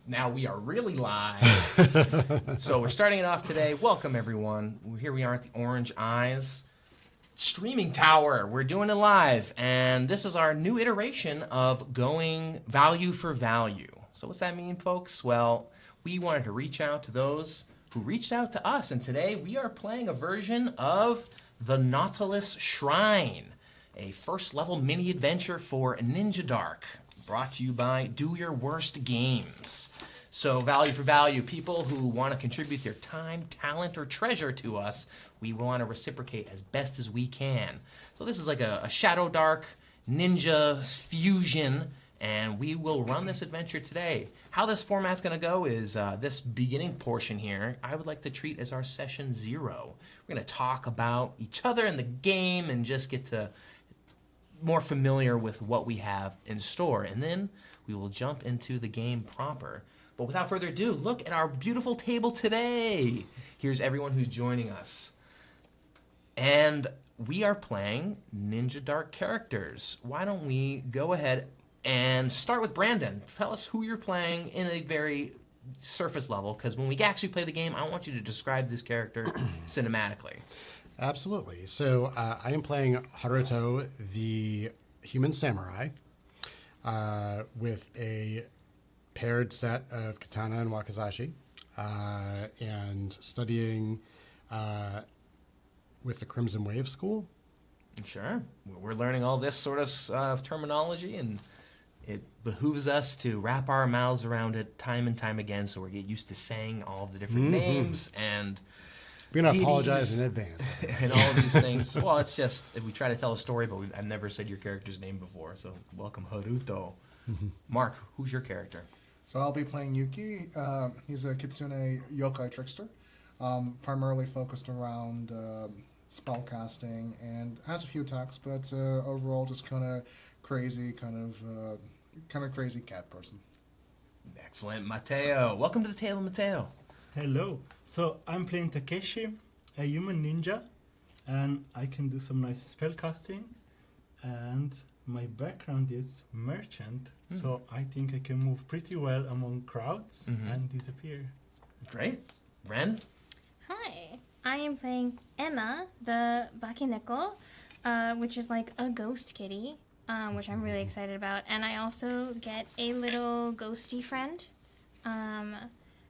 Now we are really live. So we're starting it off today. Welcome, everyone. Here we are at the Orange Eyes streaming tower. We're doing it live, and this is our new iteration of going value for value. So what's that mean, folks? Well, we wanted to reach out to those who reached out to us, and today we are playing a version of the Nautilus Shrine, a first-level mini-adventure for NinjaDark, brought to you by Do Your Worst Games. So value for value, people who want to contribute their time, talent, or treasure to us, we want to reciprocate as best as we can. So this is like a ShadowDark ninja fusion, and we will run this adventure today. How this format's going to go is this beginning portion here, I would like to treat as our session 0. We're going to talk about each other and the game and just get to more familiar with what we have in store. And then we will jump into the game proper. But without further ado, look at our beautiful table today. Here's everyone who's joining us. And we are playing NinjaDark characters. Why don't we go ahead and start with Brandon. Tell us who you're playing in a very surface level, because when we actually play the game, I want you to describe this character cinematically. Absolutely. So I am playing Haruto, the human samurai, with a paired set of katana and wakizashi, and studying with the Crimson Wave School. Sure. We're learning all this sort of terminology, and it behooves us to wrap our mouths around it time and time again so we get used to saying all of the different names and we're going to apologize in advance. And all of these things. Well, it's just, if we try to tell a story, but I've never said your character's name before, so welcome, Haruto. Mark, who's your character? So I'll be playing Yuki. He's a kitsune yokai trickster, primarily focused around spellcasting and has a few attacks, but overall just kind of crazy cat person. Excellent. Mateo. Welcome to the table, Mateo. Hello. So I'm playing Takeshi, a human ninja, and I can do some nice spell casting, and my background is merchant, so I think I can move pretty well among crowds and disappear. Great. Ren? Hi, I am playing Emma, the Bakineko, which is like a ghost kitty, which I'm really excited about. And I also get a little ghosty friend,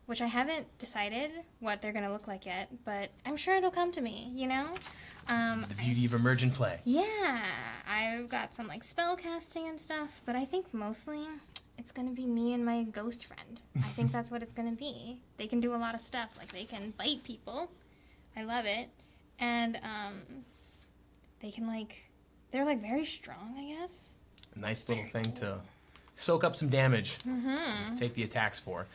which I haven't decided what they're going to look like yet, but I'm sure it'll come to me, you know? The beauty of emergent play. Yeah, I've got some like spell casting and stuff, but I think mostly it's going to be me and my ghost friend. I think that's what it's going to be. They can do a lot of stuff, like they can bite people. I love it. And they can they're like very strong, I guess. A nice little thing to soak up some damage. To take the attacks for.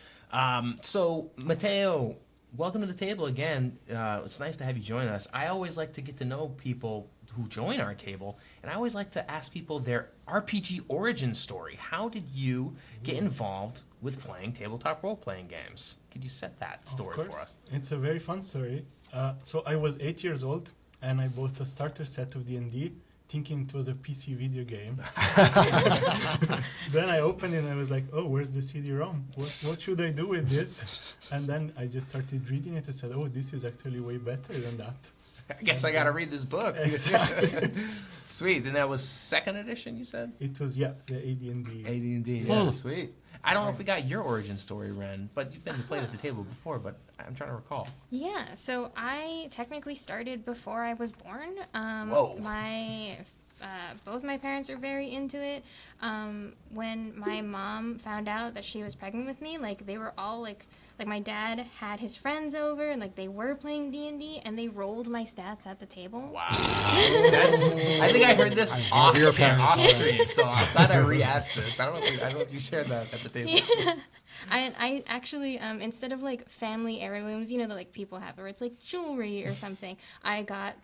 So, Mateo, welcome to the table again. It's nice to have you join us. I always like to get to know people who join our table, and I always like to ask people their RPG origin story. How did you get involved with playing tabletop role-playing games? Could you set that story for us? It's a very fun story. So I was 8 years old, and I bought a starter set of D&D, thinking it was a PC video game. Then I opened it and I was like, oh, where's the CD-ROM? What should I do with this? And then I just started reading it and said, oh, this is actually way better than that. I guess I gotta read this book. Exactly. Sweet. And that was 2nd edition, you said? It was, yeah, the AD&D. AD&D, yeah, sweet. I don't know if we got your origin story, Ren, but you've been played at the table before, but I'm trying to recall. Yeah, so I technically started before I was born. Whoa. Both my parents are very into it. When my mom found out that she was pregnant with me, they were all like my dad had his friends over and they were playing D&D and they rolled my stats at the table. Wow. I think I heard this off stream, so I'm glad I re-asked this. I don't know if you shared that at the table. Yeah. I actually, instead of family heirlooms, that people have, or it's jewelry or something, I got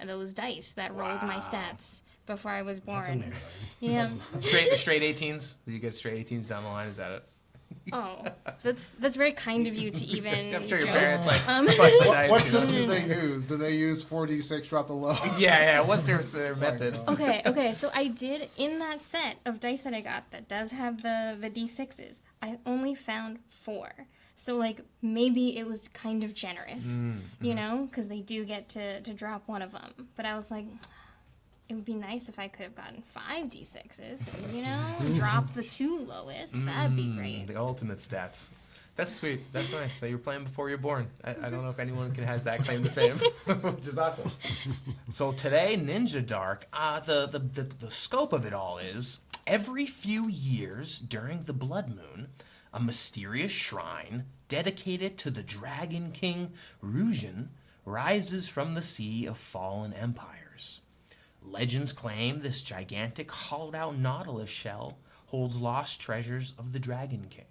those dice that rolled my stats before I was born. That's amazing. Yeah. Straight 18s? Did you get straight 18s down the line? Is that it? Oh, that's very kind of you to even. I'm sure your joke. parents like fudge the dice. What you know? system do they use? Do they use 4d6 drop the low? Yeah. What's their method? God. Okay. So I did in that set of dice that I got that does have the d6s. I only found 4. So like maybe it was kind of generous, you know, because they do get to drop one of them. But I was like, it would be nice if I could have gotten 5 d6s, and, you know, drop the 2 lowest. That'd be great. The ultimate stats. That's sweet. That's nice. So you're playing before you're born. I don't know if anyone has that claim to fame, which is awesome. So today, NinjaDark, the scope of it all is every few years during the blood moon, a mysterious shrine dedicated to the Dragon King Rujin rises from the sea of fallen empires. Legends claim this gigantic hollowed-out Nautilus shell holds lost treasures of the Dragon King.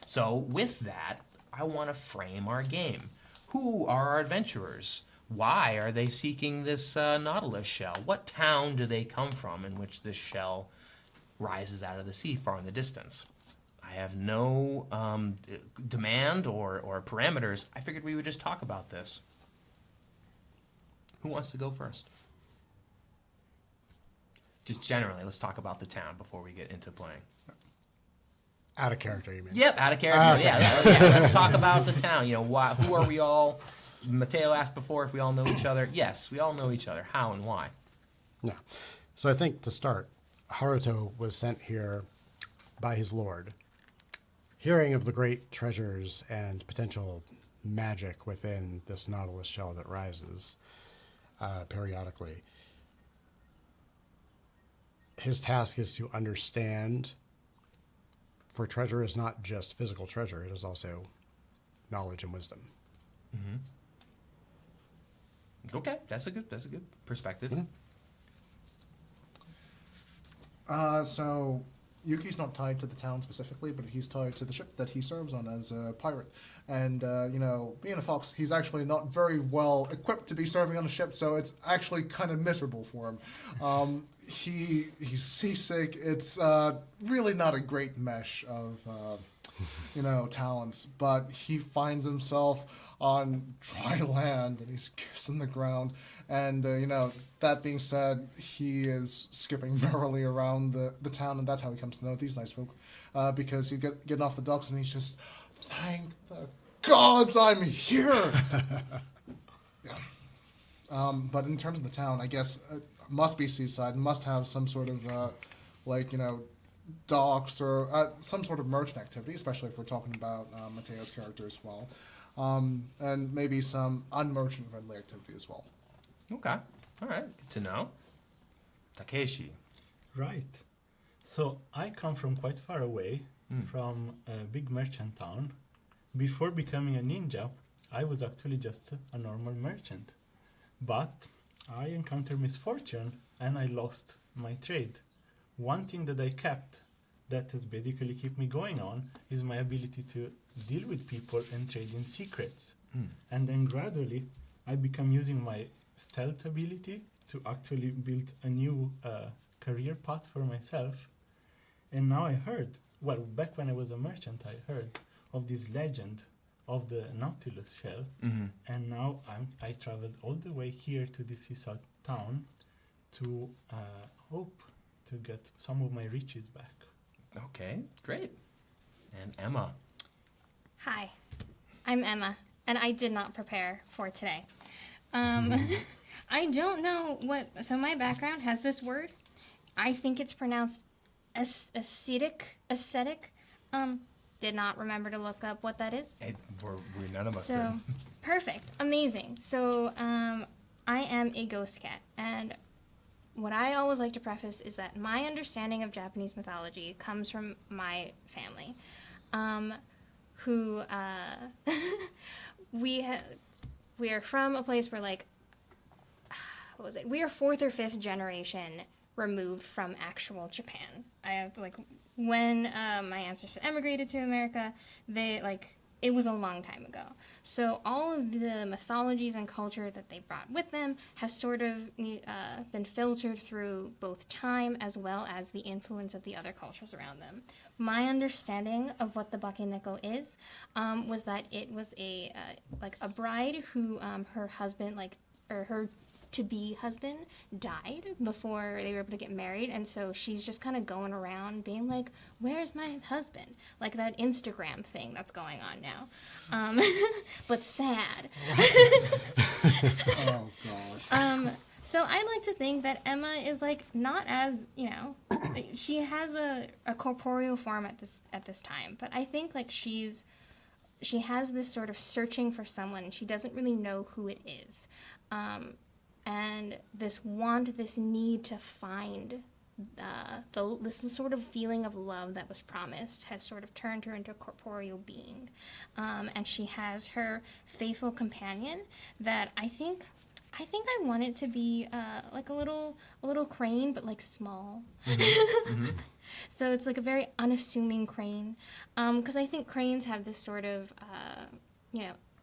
So with that, I want to frame our game. Who are our adventurers? Why are they seeking this Nautilus shell? What town do they come from in which this shell rises out of the sea far in the distance? I have no demand or parameters. I figured we would just talk about this. Who wants to go first? Just generally, let's talk about the town before we get into playing. Out of character, you mean? Yep, out of character. Okay. Yeah. Let's talk about the town. You know, who are we all? Mateo asked before if we all know each other. Yes, we all know each other. How and why? Yeah. So I think to start, Haruto was sent here by his lord. Hearing of the great treasures and potential magic within this Nautilus shell that rises periodically, his task is to understand, for treasure is not just physical treasure, it is also knowledge and wisdom. Okay, that's a good perspective. So Yuki's not tied to the town specifically, but he's tied to the ship that he serves on as a pirate. And, being a fox, he's actually not very well equipped to be serving on a ship, so it's actually kind of miserable for him. He's seasick. It's really not a great mesh of, talents, but he finds himself on dry land, and he's kissing the ground. And, that being said, he is skipping merrily around the town, and that's how he comes to know these nice folk. Because he's getting off the docks, and he's just, thank the gods I'm here! Yeah. But in terms of the town, I guess it must be seaside, must have some sort of, docks or some sort of merchant activity, especially if we're talking about Mateo's character as well. And maybe some unmerchant-friendly activity as well. Okay, all right, good to know. Takeshi. Right. So I come from quite far away, from a big merchant town. Before becoming a ninja, I was actually just a normal merchant. But I encountered misfortune and I lost my trade. One thing that I kept that has basically kept me going on is my ability to deal with people and trade in secrets. And then gradually I become using my stealth ability to actually build a new career path for myself. And now I heard, back when I was a merchant, I heard of this legend of the Nautilus shell. And now I traveled all the way here to the seaside town to hope to get some of my riches back. Okay, great. And Emma. Hi, I'm Emma, and I did not prepare for today. I don't know so my background has this word. I think it's pronounced ascetic. Did not remember to look up what that is. We're none of us So, did. perfect, amazing. So, I am a ghost cat, and what I always like to preface is that my understanding of Japanese mythology comes from my family, who we are from a place where we are 4th or 5th generation removed from actual Japan. I have when my ancestors emigrated to America, they it was a long time ago. So all of the mythologies and culture that they brought with them has sort of been filtered through both time as well as the influence of the other cultures around them. My understanding of what the Bakeneko is was that it was a bride who her husband or her to-be husband died before they were able to get married, and so she's just kind of going around being like, where's my husband? Like that Instagram thing that's going on now. But sad. Oh gosh. So I like to think that Emma is like not as, she has a corporeal form at this time, but I think like she has this sort of searching for someone, and she doesn't really know who it is. And this need to find this sort of feeling of love that was promised has sort of turned her into a corporeal being. And she has her faithful companion that I think I want it to be like a little crane, but like small. So it's like a very unassuming crane. Because I think cranes have this sort of,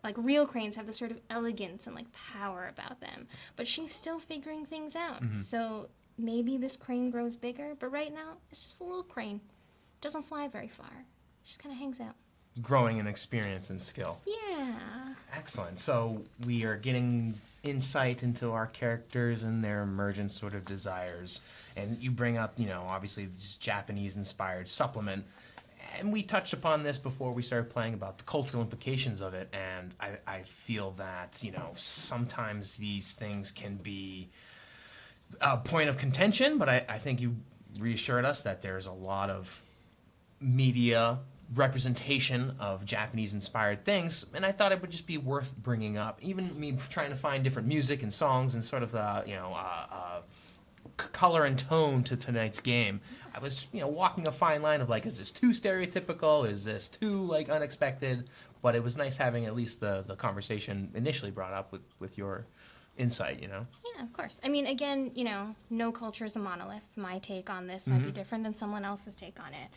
like real cranes have this sort of elegance and like power about them, but she's still figuring things out. So maybe this crane grows bigger, but right now it's just a little crane. Doesn't fly very far. Just kind of hangs out. Growing in experience and skill. Yeah. Excellent. So we are getting insight into our characters and their emergent sort of desires. And you bring up, obviously this Japanese-inspired supplement. And we touched upon this before we started playing about the cultural implications of it, and I feel that, sometimes these things can be a point of contention, but I think you reassured us that there's a lot of media representation of Japanese-inspired things, and I thought it would just be worth bringing up. Even me trying to find different music and songs and sort of color and tone to tonight's game. I was, walking a fine line of like, is this too stereotypical? Is this too like unexpected? But it was nice having at least the conversation initially brought up with your insight, Yeah, of course. I mean, again, no culture is a monolith. My take on this might be different than someone else's take on it.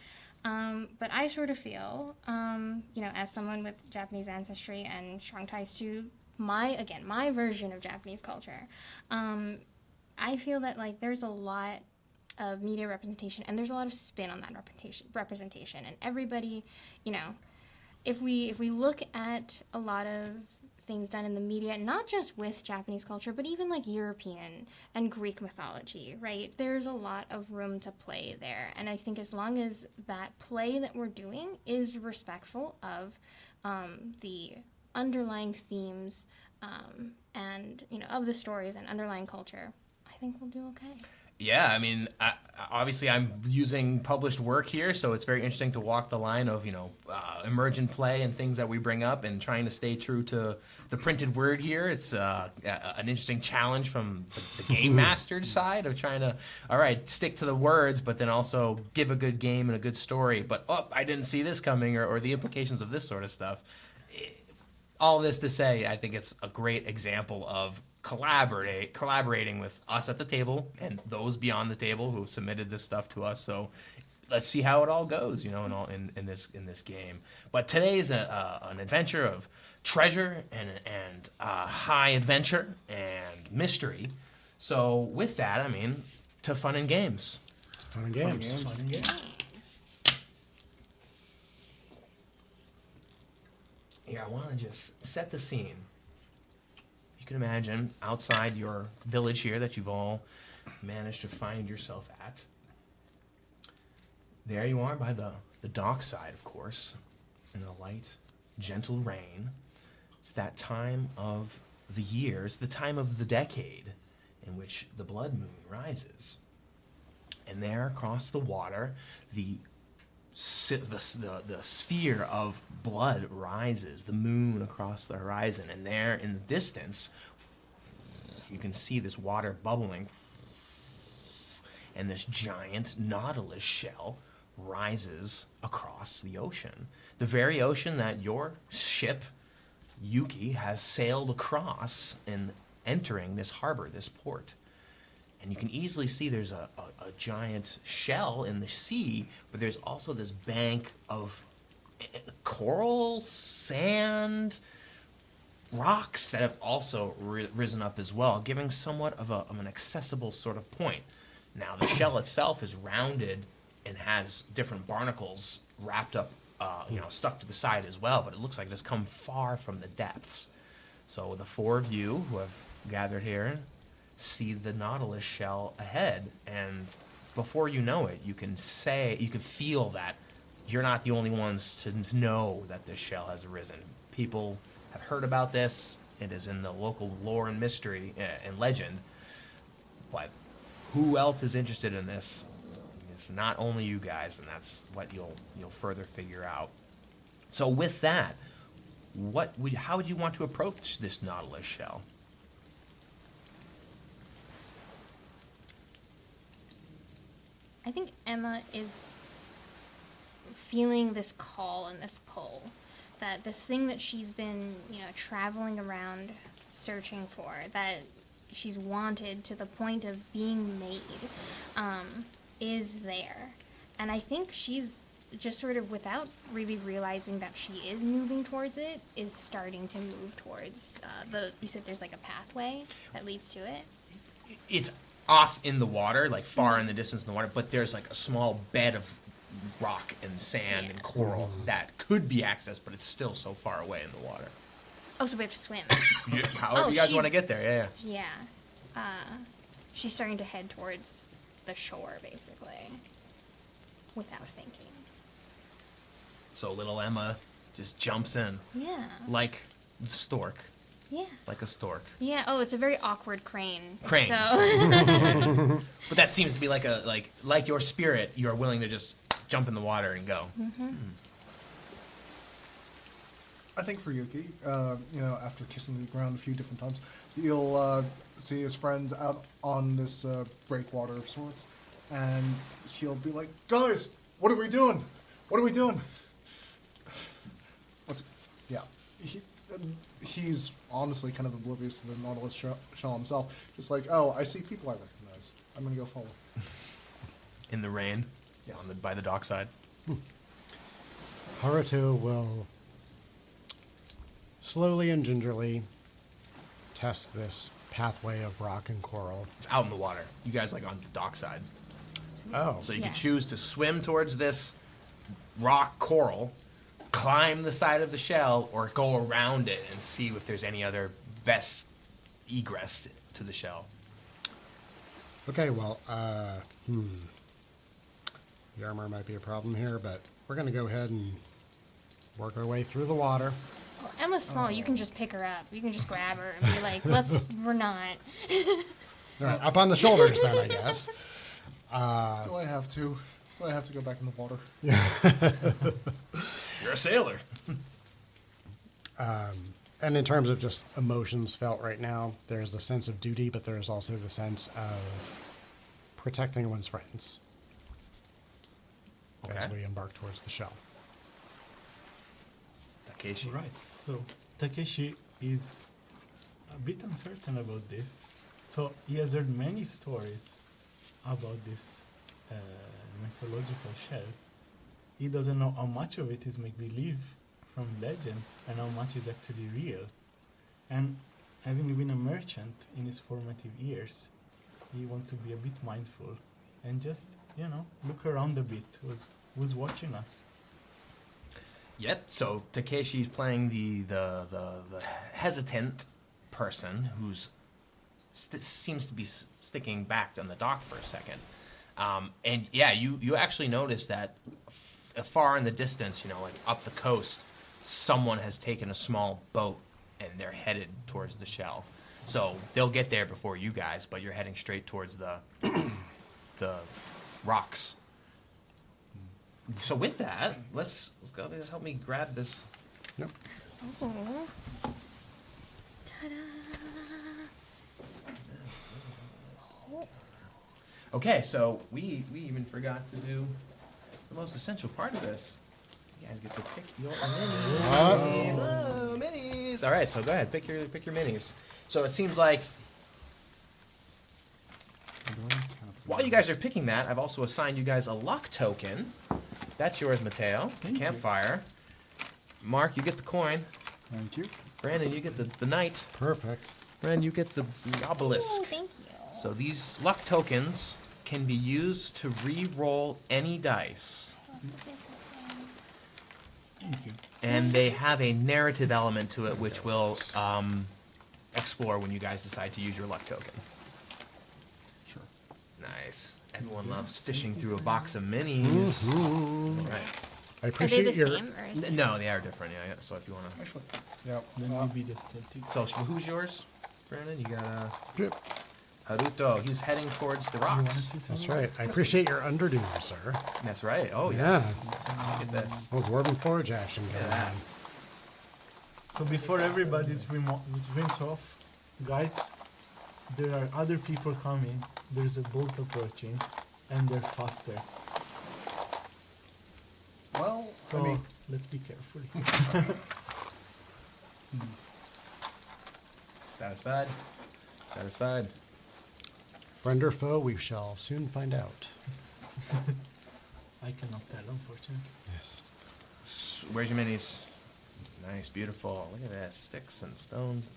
But I sort of feel, as someone with Japanese ancestry and strong ties to my version of Japanese culture, I feel that like there's a lot of media representation and there's a lot of spin on that representation, and everybody, if we look at a lot of things done in the media, not just with Japanese culture, but even like European and Greek mythology, right? There's a lot of room to play there, and I think as long as that play that we're doing is respectful of the underlying themes and of the stories and underlying culture, I think we'll do okay. Yeah, I mean, obviously I'm using published work here, so it's very interesting to walk the line of, emergent play and things that we bring up and trying to stay true to the printed word here. It's an interesting challenge from the game master's side of trying to, all right, stick to the words, but then also give a good game and a good story. But, I didn't see this coming, or the implications of this sort of stuff. All this to say, I think it's a great example of collaborating with us at the table and those beyond the table who have submitted this stuff to us. So let's see how it all goes, in this game. But today is an adventure of treasure and high adventure and mystery. So with that, to fun and games. Fun and games. Fun and games. Here, I want to just set the scene. You can imagine outside your village here that you've all managed to find yourself at. There you are by the dock side, of course, in a light, gentle rain. It's that time of the year, it's the time of the decade in which the blood moon rises. And there across the water, the sphere of blood rises, the moon across the horizon, and there in the distance you can see this water bubbling, and this giant Nautilus shell rises across the ocean, the very ocean that your ship Yuki has sailed across in entering this harbor, this port. And you can easily see there's a giant shell in the sea, but there's also this bank of coral, sand, rocks that have also risen up as well, giving somewhat of an accessible sort of point. Now, the shell itself is rounded and has different barnacles wrapped up, stuck to the side as well, but it looks like it has come far from the depths. So the four of you who have gathered here see the Nautilus shell ahead, and before you know it, you can feel that you're not the only ones to know that this shell has arisen. People have heard about this. It is in the local lore and mystery and legend, but who else is interested in this? It's not only you guys, and that's what you'll further figure out. So with that, how would you want to approach this Nautilus shell? I think Emma is feeling this call and this pull, that this thing that she's been, traveling around searching for, that she's wanted to the point of being made, is there. And I think she's just sort of, without really realizing that she is moving towards it, is starting to move towards you said there's like a pathway that leads to it? It's off in the water, like far in the distance in the water, but there's like a small bed of rock and sand and coral that could be accessed, but it's still so far away in the water. Oh, so we have to swim. However you guys want to get there, yeah. Yeah. She's starting to head towards the shore, basically, without thinking. So little Emma just jumps in. Yeah. Like the stork. Yeah. Like a stork. Yeah. Oh, it's a very awkward crane. Crane. So. But that seems to be like your spirit. You are willing to just jump in the water and go. I think for Yuki, after kissing the ground a few different times, you'll see his friends out on this breakwater of sorts, and he'll be like, "Guys, what are we doing? What are we doing?" He's honestly kind of oblivious to the Nautilus shell himself. Just like, "Oh, I see people I recognize. I'm gonna go follow." In the rain. Yes. By the dockside. Haruto will slowly and gingerly test this pathway of rock and coral. It's out in the water. You guys like on the dockside. Oh. So you Yeah. can choose to swim towards this rock coral, climb the side of the shell, or go around it and see if there's any other best egress to the shell. Okay, well, the armor might be a problem here, but we're going to go ahead and work our way through the water. Well, Emma's small. You can just pick her up. You can just grab her and be like, we're not. All right, up on the shoulders then, I guess. Do I have to go back in the water? You're a sailor. And in terms of just emotions felt right now, there's the sense of duty, but there's also the sense of protecting one's friends as Okay. we embark towards the shell. Takeshi. Right. So Takeshi is a bit uncertain about this. So he has heard many stories about this mythological shell. He doesn't know how much of it is make-believe from legends and how much is actually real. And having been a merchant in his formative years, he wants to be a bit mindful and just, look around a bit who's watching us. Yep. So Takeshi's playing the hesitant person who's seems to be sticking back on the dock for a second. And yeah, you actually notice that far in the distance, like up the coast, someone has taken a small boat and they're headed towards the shell. So they'll get there before you guys, but you're heading straight towards the rocks. So with that, let's go. Let's help me grab this. Yep. Oh. Ta-da. Okay, so we even forgot to do the most essential part of this. You guys get to pick your minis. Oh, minis. All right, so go ahead, pick your minis. So it seems like while you guys are picking that, I've also assigned you guys a luck token. That's yours, Mateo. Thank you. Campfire. Mark, you get the coin. Thank you. Brandon, you get the knight. Perfect. Brandon, you get the obelisk. Ooh, thank you. So these luck tokens can be used to re-roll any dice. Thank you. And they have a narrative element to it, which we'll explore when you guys decide to use your luck token. Sure. Nice. Everyone loves fishing through a box of minis. All right. I Are they appreciate the your. same? Or is No, they are different. Yeah. So if you want to, Actually, yeah. Then maybe the static. so who's yours, Brandon? You got Yep, Haruto. He's heading towards the You wanna rocks. see that's something? right. I appreciate your underdo, sir. That's right. Oh Yeah. yes. Look at this. Well, dwarven forge action going Yeah. on. So before everybody's rinse off, guys, there are other people coming. There's a boat approaching, and they're faster. Well, So I mean, let's be careful. Satisfied. Satisfied. Friend or foe, we shall soon find out. I cannot tell, unfortunately. Yes. Where's your minis? Nice, beautiful. Look at that, sticks and stones.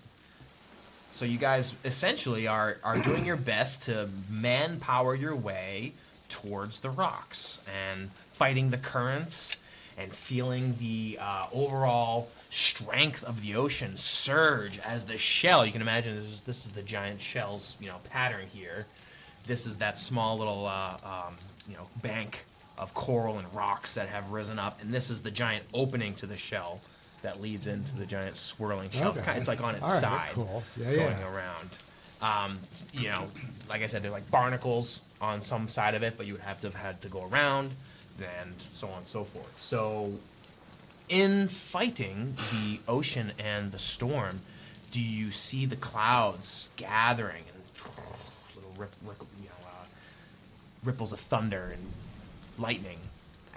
So you guys essentially are doing your best to manpower your way towards the rocks and fighting the currents and feeling the overall strength of the ocean surge as the shell. You can imagine this is the giant shell's pattern here. This is that small little bank of coral and rocks that have risen up, and this is the giant opening to the shell that leads into the giant swirling shell. Okay. It's like on its All right, side, cool. Yeah, going yeah. around. Like I said, they're like barnacles on some side of it, but you would have to have had to go around, and so on and so forth. So, in fighting the ocean and the storm, do you see the clouds gathering and little ripples of thunder and lightning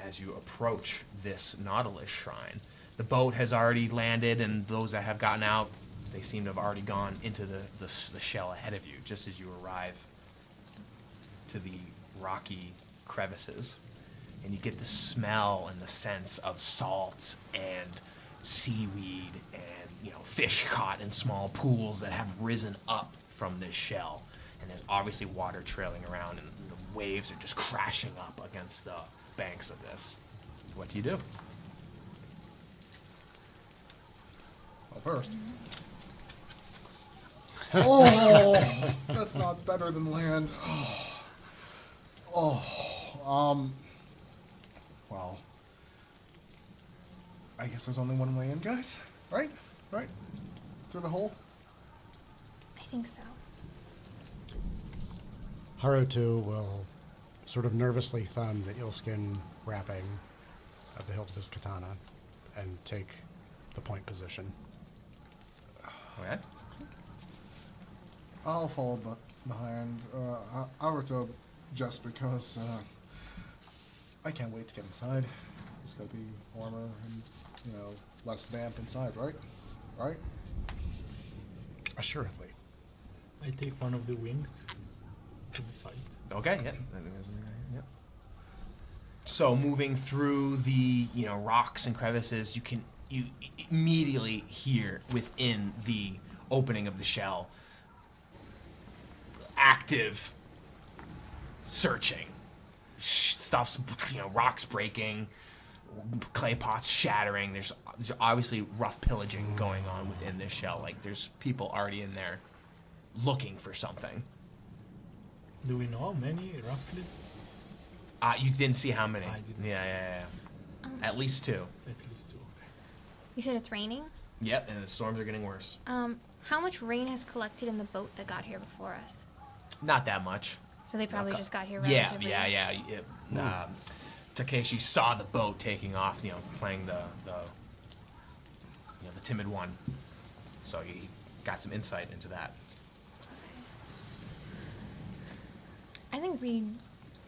as you approach this Nautilus Shrine? The boat has already landed, and those that have gotten out, they seem to have already gone into the shell ahead of you, just as you arrive to the rocky crevices. And you get the smell and the sense of salt and seaweed and fish caught in small pools that have risen up from this shell. And there's obviously water trailing around, and the waves are just crashing up against the banks of this. What do you do? well, first. Oh, that's not better than land. Well, I guess there's only one way in, guys. Right? Right? Through the hole? I think so. Haruto will sort of nervously thumb the eelskin wrapping of the hilt of his katana and take the point position. Okay. I'll follow behind Naruto just because I can't wait to get inside. It's gonna be warmer and less damp inside, right? Right? Assuredly. I take one of the wings to the side. Okay, yeah. Yep. So moving through the rocks and crevices, you immediately hear within the opening of the shell active searching. Stuff's rocks breaking, clay pots shattering. There's obviously rough pillaging going on within this shell. Like there's people already in there looking for something. Do we know how many, roughly? You didn't see how many. I didn't Yeah. At least 2. At least 2. You said it's raining? Yep, and the storms are getting worse. How much rain has collected in the boat that got here before us? Not that much. So they probably just got here Yeah, relatively. yeah. Takeshi saw the boat taking off, playing the timid one. So he got some insight into that. I think we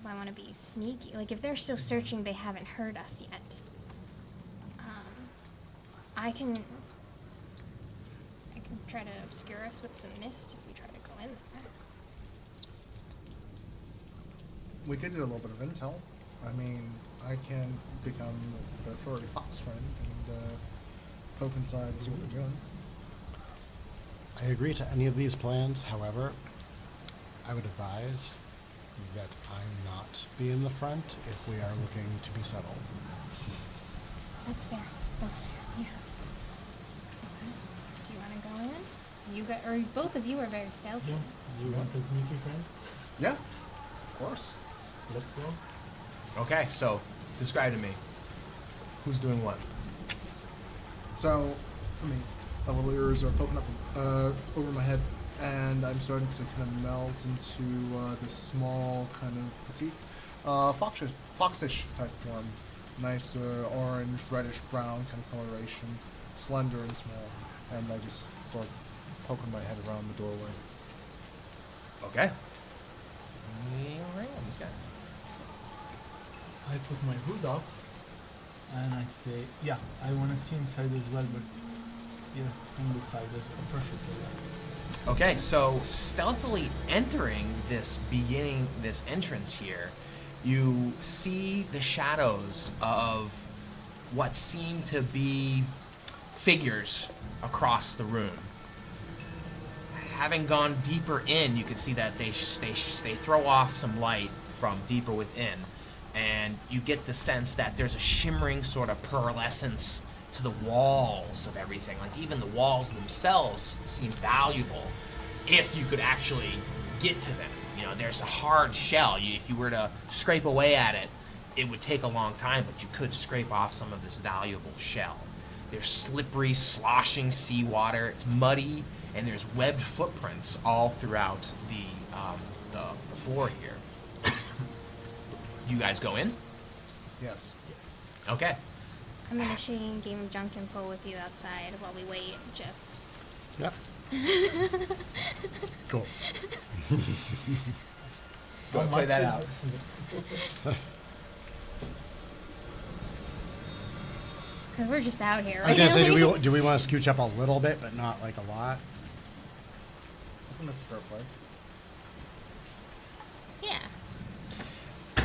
might want to be sneaky. Like, if they're still searching, they haven't heard us yet. I can try to obscure us with some mist if we try to go in there. We could do a little bit of intel. I mean, I can become the furry fox friend and poke inside and see what they're doing. I agree to any of these plans. However, I would advise that I not be in the front if we are looking to be subtle. That's fair. That's yeah. Okay. Do you want to go in? You got, or both of you are very stealthy. Yeah. You want a sneaky friend? Yeah, of course. Let's go. Okay, so describe to me. Who's doing what? So, I mean, my little ears are poking up over my head, and I'm starting to kind of melt into this small, kind of petite, foxish type form. Nice orange, reddish brown kind of coloration, slender and small. And I just start poking my head around the doorway. Okay. This guy. I put my hood up and I stay. Yeah, I want to see inside as well, but yeah, from the side as well. Perfectly. Okay, so stealthily entering this entrance here, you see the shadows of what seem to be figures across the room. Having gone deeper in, you can see that they throw off some light from deeper within, and you get the sense that there's a shimmering sort of pearlescence to the walls of everything. Like even the walls themselves seem valuable if you could actually get to them. You know, there's a hard shell. If you were to scrape away at it, it would take a long time, but you could scrape off some of this valuable shell. There's slippery, sloshing seawater. It's muddy, and there's webbed footprints all throughout the floor here. You guys go in? Yes. Okay. I'm gonna share game of junk and pull with you outside while we wait. Just Yep. Cool. Go play that out. because we're just out here. I was gonna say, right? do we want to scooch up a little bit, but not like a lot? I think that's a fair play. Yeah.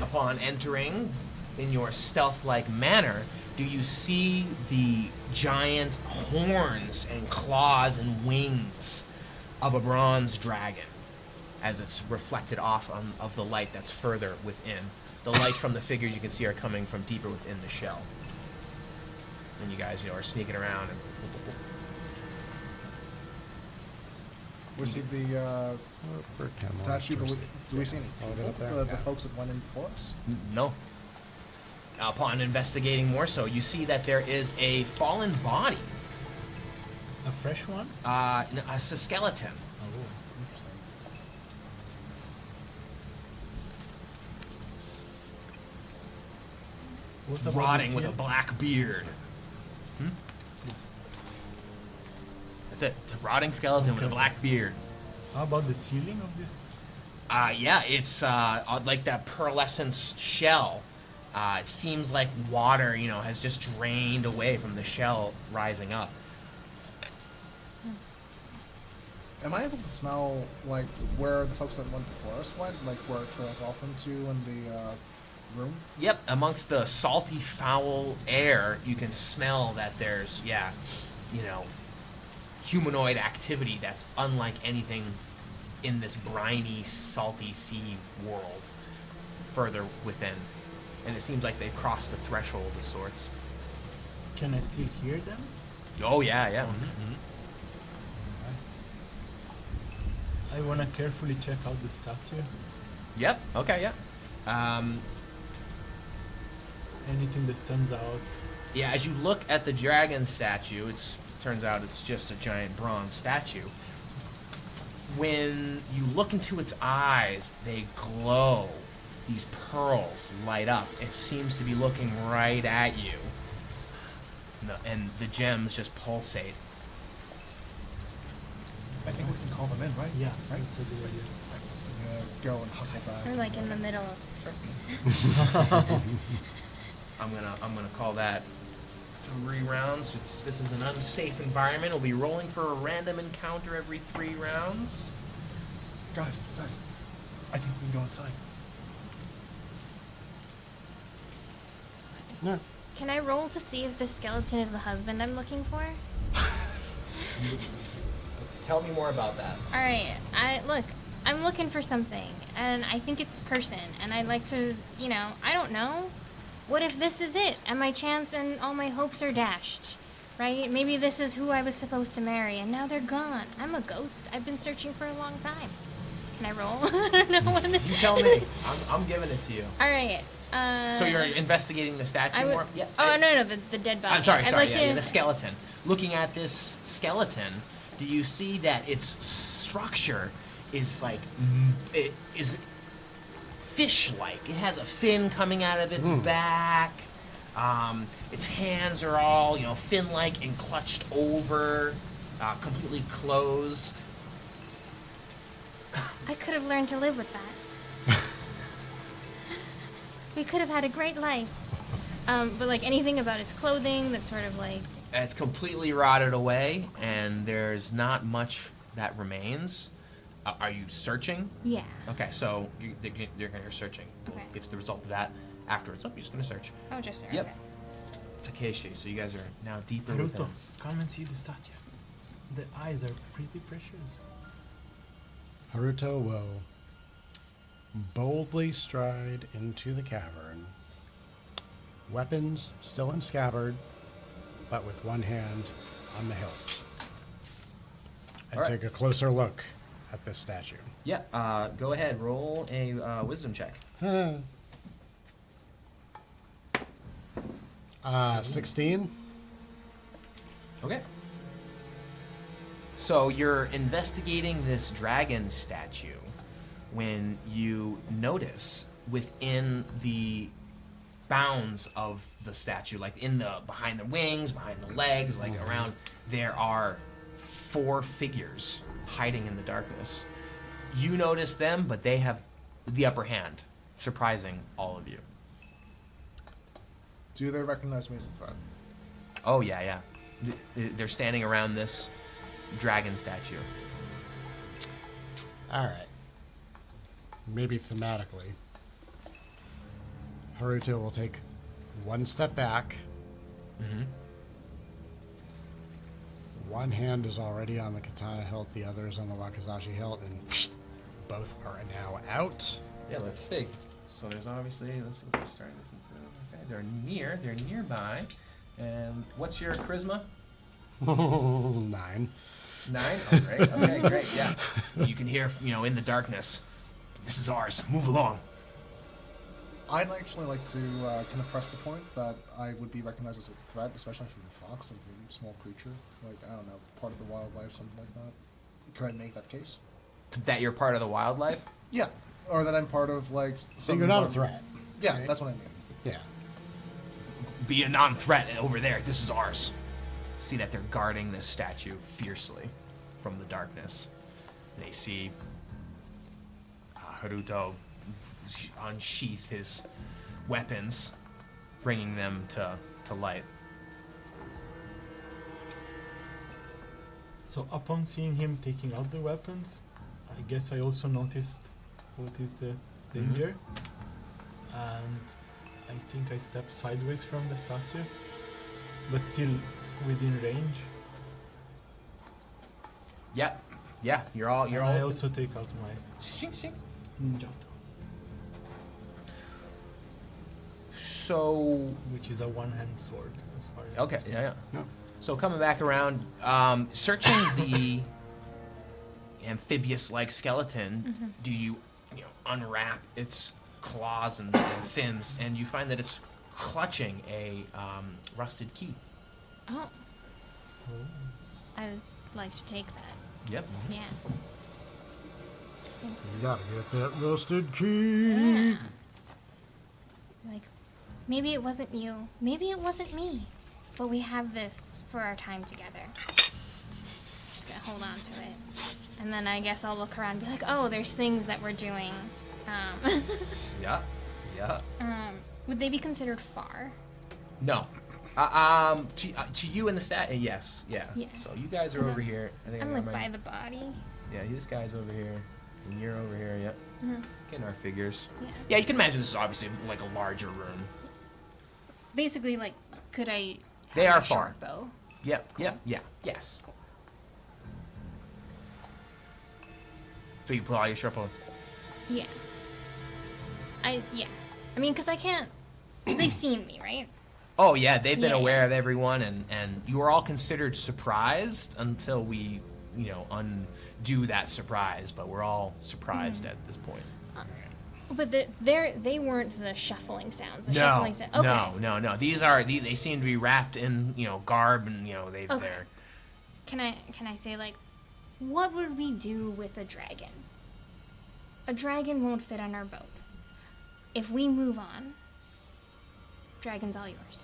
Upon entering in your stealth-like manner, do you see the giant horns and claws and wings of a bronze dragon as it's reflected off of the light that's further within? The light from the figures you can see are coming from deeper within the shell. And you guys, are sneaking around and We see the statue, but do we see any Oh, people? is it there? The Yeah. folks that went in before us? no. Upon investigating more so, you see that there is a fallen body. A fresh one? It's a skeleton. Oh, interesting. What about the Rotting with a seal? black beard. This- That's it. It's a rotting skeleton with a Okay. black beard. How about the ceiling of this? Yeah, it's like that pearlescence shell. It seems like water, has just drained away from the shell rising up. Am I able to smell, like, where the folks that went before us went? Like, where it trails off into in the room? Yep, amongst the salty, foul air, you can smell that there's, humanoid activity that's unlike anything in this briny, salty sea world further within. And it seems like they've crossed a threshold of sorts. Can I still hear them? Oh, yeah, yeah. I want to carefully check out the statue. Yep, okay, yeah. Anything that stands out. Yeah, as you look at the dragon statue, turns out it's just a giant bronze statue. When you look into its eyes, they glow. These pearls light up. It seems to be looking right at you. And the gems just pulsate. I think we can call them in, right? Yeah, Right? that's a good idea. I'm gonna go and hustle back. We're like in the middle. I'm gonna call that 3 rounds. This is an unsafe environment. We'll be rolling for a random encounter every 3 rounds. Guys, I think we can go inside. Yeah. Can I roll to see if the skeleton is the husband I'm looking for? Tell me more about that. All right. I'm looking for something, and I think it's a person, and I'd like to, I don't know. What if this is it, and my chance and all my hopes are dashed? Right? Maybe this is who I was supposed to marry, and now they're gone. I'm a ghost. I've been searching for a long time. Can I roll? I don't know what it is. You tell me. I'm giving it to you. All right. So you're investigating the statue more? Yeah. Oh, no, the dead body. I'm sorry, I'd like yeah, to- the skeleton. Looking at this skeleton, do you see that its structure is like it is fish-like? It has a fin coming out of its back. Its hands are all fin-like and clutched over, completely closed. I could have learned to live with that. We could have had a great life. But like anything about its clothing that's sort of like... It's completely rotted away, and there's not much that remains. Are you searching? Yeah. Okay, so you're searching. We'll Okay. get to the result of that afterwards. Oh, you're just gonna search. Oh, just there. Yep. Okay. Takeshi, so you guys are now deeper with Haruto, him. come and see the statue. The eyes are pretty precious. Haruto will boldly stride into the cavern, weapons still in scabbard, but with one hand on the hilt, and All right. take a closer look at this statue. Yeah, go ahead, roll a wisdom check. 16. Okay. So you're investigating this dragon statue when you notice within the bounds of the statue, like behind the wings, behind the legs, like around, there are 4 figures hiding in the darkness. You notice them, but they have the upper hand, surprising all of you. Do they recognize me as a threat? Oh yeah. They're standing around this dragon statue. All right. Maybe thematically, Haruto will take one step back. Mm-hmm. One hand is already on the katana hilt, the other is on the wakizashi hilt, and both are now out. Yeah, let's see. So there's obviously, let's see what we're starting this into. Okay, they're nearby. And what's your charisma? 9. 9? Oh, great. Okay, great, yeah. You can hear, in the darkness, this is ours, move along. I'd actually like to kind of press the point that I would be recognized as a threat, especially from a fox, a very small creature, like, I don't know, part of the wildlife, something like that. Can I make that case? That you're part of the wildlife? Yeah. Or that I'm part of, like... So you're not a threat. Yeah, right? that's what I mean. Yeah. Be a non-threat over there, this is ours. See that they're guarding this statue fiercely from the darkness. They see Haruto unsheath his weapons, bringing them to light. So upon seeing him taking out the weapons, I guess I also noticed what is the danger. And I think I stepped sideways from the statue, but still within range. Yeah, you're all. And I also take out my Shink, shink. ninja, So which is a one-hand sword. As far as I okay, understand. yeah. So coming back around, searching the amphibious-like skeleton, do you unwrap its claws and fins, and you find that it's clutching a rusted key. Oh. I'd like to take that. Yep. Yeah. You gotta get that rusted key. Yeah. Like, maybe it wasn't you. Maybe it wasn't me. But we have this for our time together. Just gonna hold on to it. And then I guess I'll look around and be like, oh, there's things that we're doing. Yeah. Yeah. Would they be considered far? No. To you and the yes. Yeah. Yeah. So you guys are over here. I think I'm I like got by mine. the body. Yeah, this guy's over here, and you're over here. Yep. Mhm. Getting our figures. Yeah. Yeah, you can imagine this is obviously like a larger room. basically, like, could I? Have They my are far. short bow? Yep, yes. So you pull out your short bow. Yeah. Yeah. I mean, because I can't. Because they've seen me, right? Oh yeah, they've been Yeah. aware of everyone, and you were all considered surprised until we, undo that surprise. But we're all surprised at this point. But they weren't the shuffling sounds. The shuffling sound. Okay. No. They seem to be wrapped in garb, and Okay. they're. Can I say, like, what would we do with a dragon? A dragon won't fit on our boat. If we move on, dragon's all yours.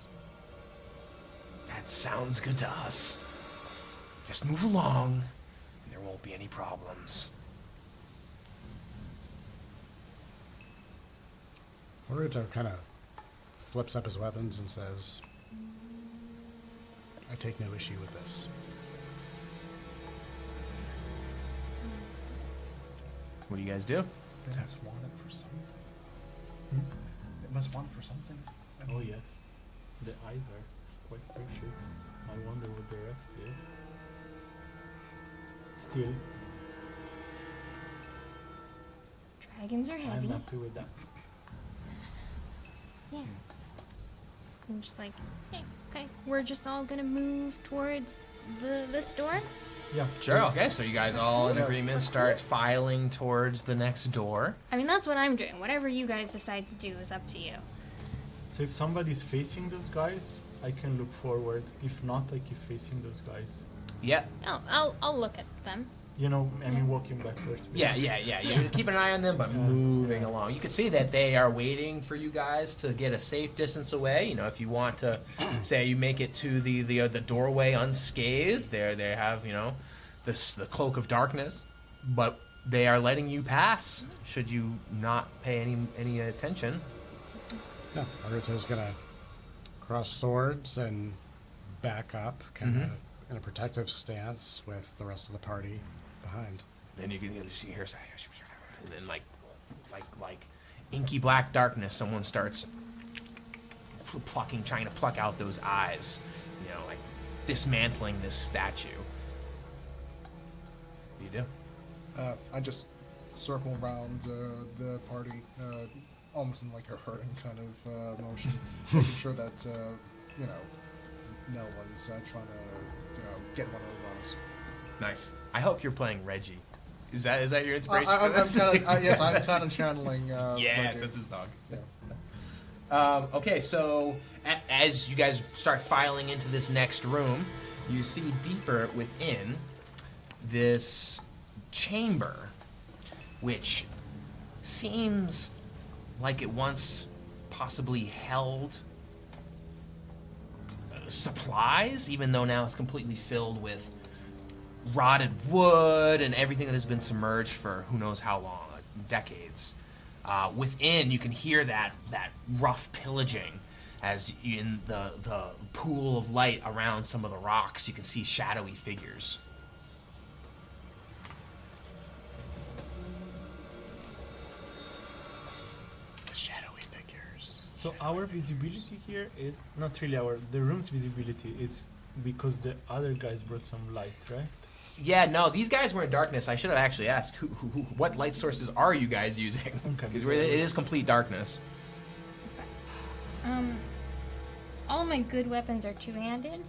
That sounds good to us. Just move along, and there won't be any problems. Haruto kind of flips up his weapons and says, I take no issue with this. What do you guys do? They must want it for something. They must want it for something. Oh yes, the eyes are quite precious. I wonder what the rest is. Still, Dragons are heavy. I'm happy with that. Yeah. I'm just like, hey, okay, we're just all gonna move towards this door. Yeah. Sure. Okay. So you guys all in agreement start filing towards the next door. I mean, that's what I'm doing. Whatever you guys decide to do is up to you. So if somebody's facing those guys, I can look forward. If not, I keep facing those guys. Yeah. I'll look at them. I mean walking backwards. Yeah. basically. You keep an eye on them, but moving along. You can see that they are waiting for you guys to get a safe distance away. If you want to, say you make it to the doorway unscathed, they have the cloak of darkness, but they are letting you pass. Should you not pay any attention? Yeah, Haruto's gonna cross swords and back up, kind of in a protective stance with the rest of the party behind. Then you can just hear, and then like inky black darkness, someone starts trying to pluck out those eyes, like dismantling this statue. What do you do? I just circle around the party, almost in like a hurting kind of motion, making sure that no one's trying to get one over on us. Nice. I hope you're playing Reggie. Is that your inspiration? I'm for this? yes, I'm kind of channeling. Yes, Reggie. that's his dog. Yeah. Okay, so as you guys start filing into this next room, you see deeper within this chamber, which seems like it once possibly held supplies, even though now it's completely filled with rotted wood and everything that has been submerged for who knows how long, decades. Within, you can hear that rough pillaging, as in the pool of light around some of the rocks, you can see shadowy figures. The shadowy figures. So our visibility here is not really the room's visibility is because the other guys brought some light, right? Yeah, no, these guys were in darkness. I should have actually asked, what light sources are you guys using? Okay. Because it is complete darkness. All my good weapons are two-handed,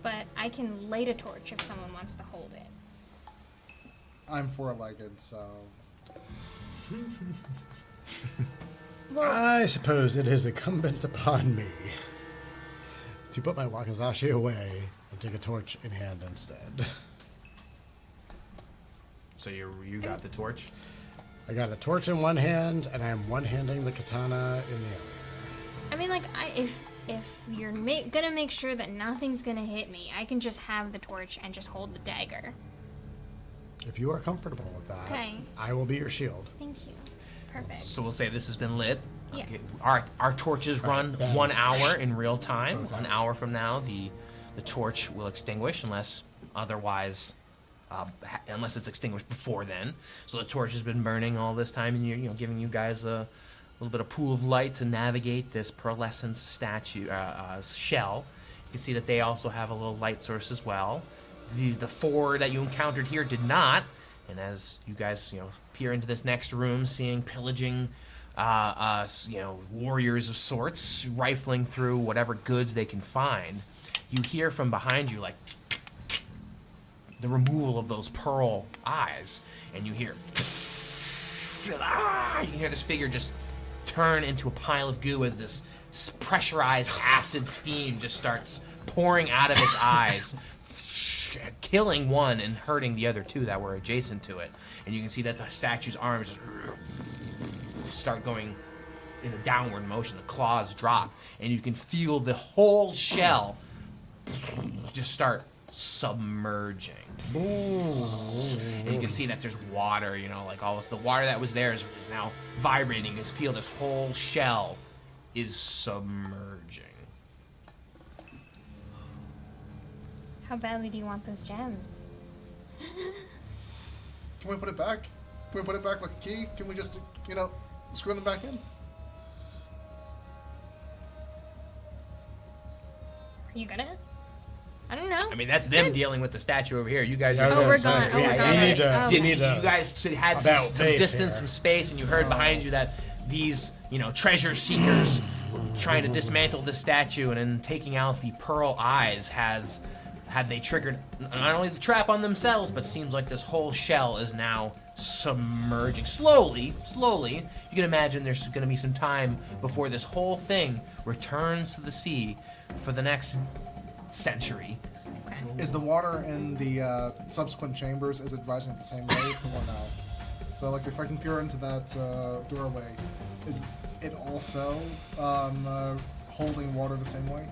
but I can light a torch if someone wants to hold it. I'm four-legged, so Well, I suppose it is incumbent upon me to put my wakizashi away and take a torch in hand instead. So you got the torch? I got a torch in one hand, and I am one-handing the katana in the other. I mean, like, if you're gonna make sure that nothing's gonna hit me, I can just have the torch and just hold the dagger. If you are comfortable with that, Okay. I will be your shield. Thank you. Perfect. So we'll say this has been lit. Yeah. Okay. Our torches run then- 1 hour in real time. Both 1 hour from now, the torch will extinguish unless otherwise, unless it's extinguished before then. So the torch has been burning all this time, and you're giving you guys a little bit of pool of light to navigate this pearlescent statue shell. You can see that they also have a little light source as well. The 4 that you encountered here did not. And as you guys, peer into this next room, seeing pillaging, warriors of sorts, rifling through whatever goods they can find, you hear from behind you, like, the removal of those pearl eyes, and you hear, you can hear this figure just turn into a pile of goo as this pressurized acid steam just starts pouring out of its eyes, killing one and hurting the other 2 that were adjacent to it. And you can see that the statue's arms start going in a downward motion. The claws drop, and you can feel the whole shell just start submerging. And you can see that there's water, like all this. The water that was there is now vibrating. You can feel this whole shell is submerging. How badly do you want those gems? Can we put it back? Can we put it back like a key? Can we just, screw them back in? Are you gonna? I don't know. I mean, that's them dealing with the statue over here. You guys Yeah, are. Oh, we're sorry. going. Oh, we're going. We need to. Oh, You okay. need to. You guys had About some face distance, here. some space, and you heard behind you that these, treasure seekers were trying to dismantle the statue, and in taking out the pearl eyes had they triggered not only the trap on themselves, but seems like this whole shell is now submerging slowly. You can imagine there's going to be some time before this whole thing returns to the sea for the next century. Okay. Is the water in the subsequent chambers, is it rising at the same rate or no? So, like, if I can peer into that doorway, is it also holding water the same way?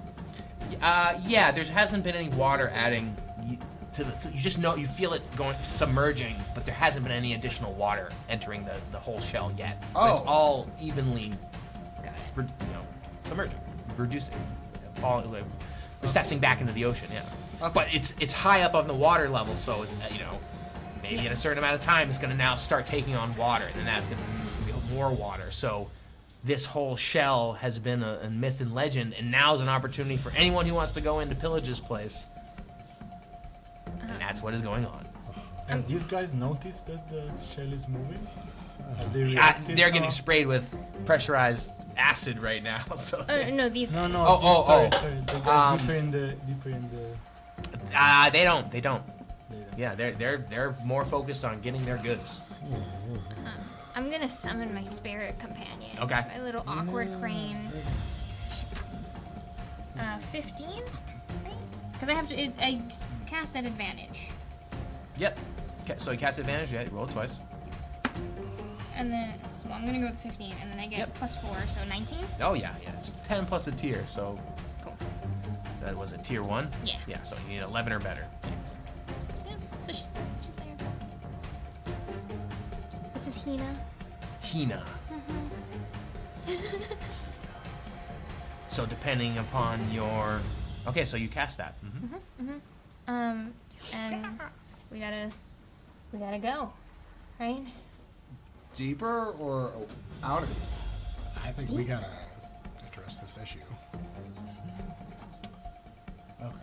Yeah, there hasn't been any water adding to the. You just know, you feel it going submerging, but there hasn't been any additional water entering the whole shell yet. But it's Oh. all evenly, submerging, reducing, falling, recessing back into the ocean. Yeah, Okay. but it's high up on the water level, so maybe in a certain amount of time it's going to now start taking on water, and then there's going to be more water. So this whole shell has been a myth and legend, and now's an opportunity for anyone who wants to go into Pillage's place. And that's what is going on. And these guys notice that the shell is moving? Are they Yeah, reactive they're now? getting sprayed with pressurized acid right now. So No, these. No, no. Oh, sorry. The guys Um, deeper in the. they don't. They don't. Yeah, they're more focused on getting their goods. I'm gonna summon my spirit companion. Okay. My little awkward crane. 15, right? Because I have to. I cast at advantage, Yep. Okay, so you cast advantage. Yeah, roll it twice. and then so I'm gonna go with 15, and then I get Yep. +4, so 19. Oh yeah. It's 10 plus a tier. So Cool. that was it. Tier 1. Yeah. Yeah. So you need 11 or better. Yeah. So she's there. This is Hina. Hina. So depending upon your. Okay, so you cast that. And we gotta go, right? Deeper or out of it? I think we gotta address this issue. Okay.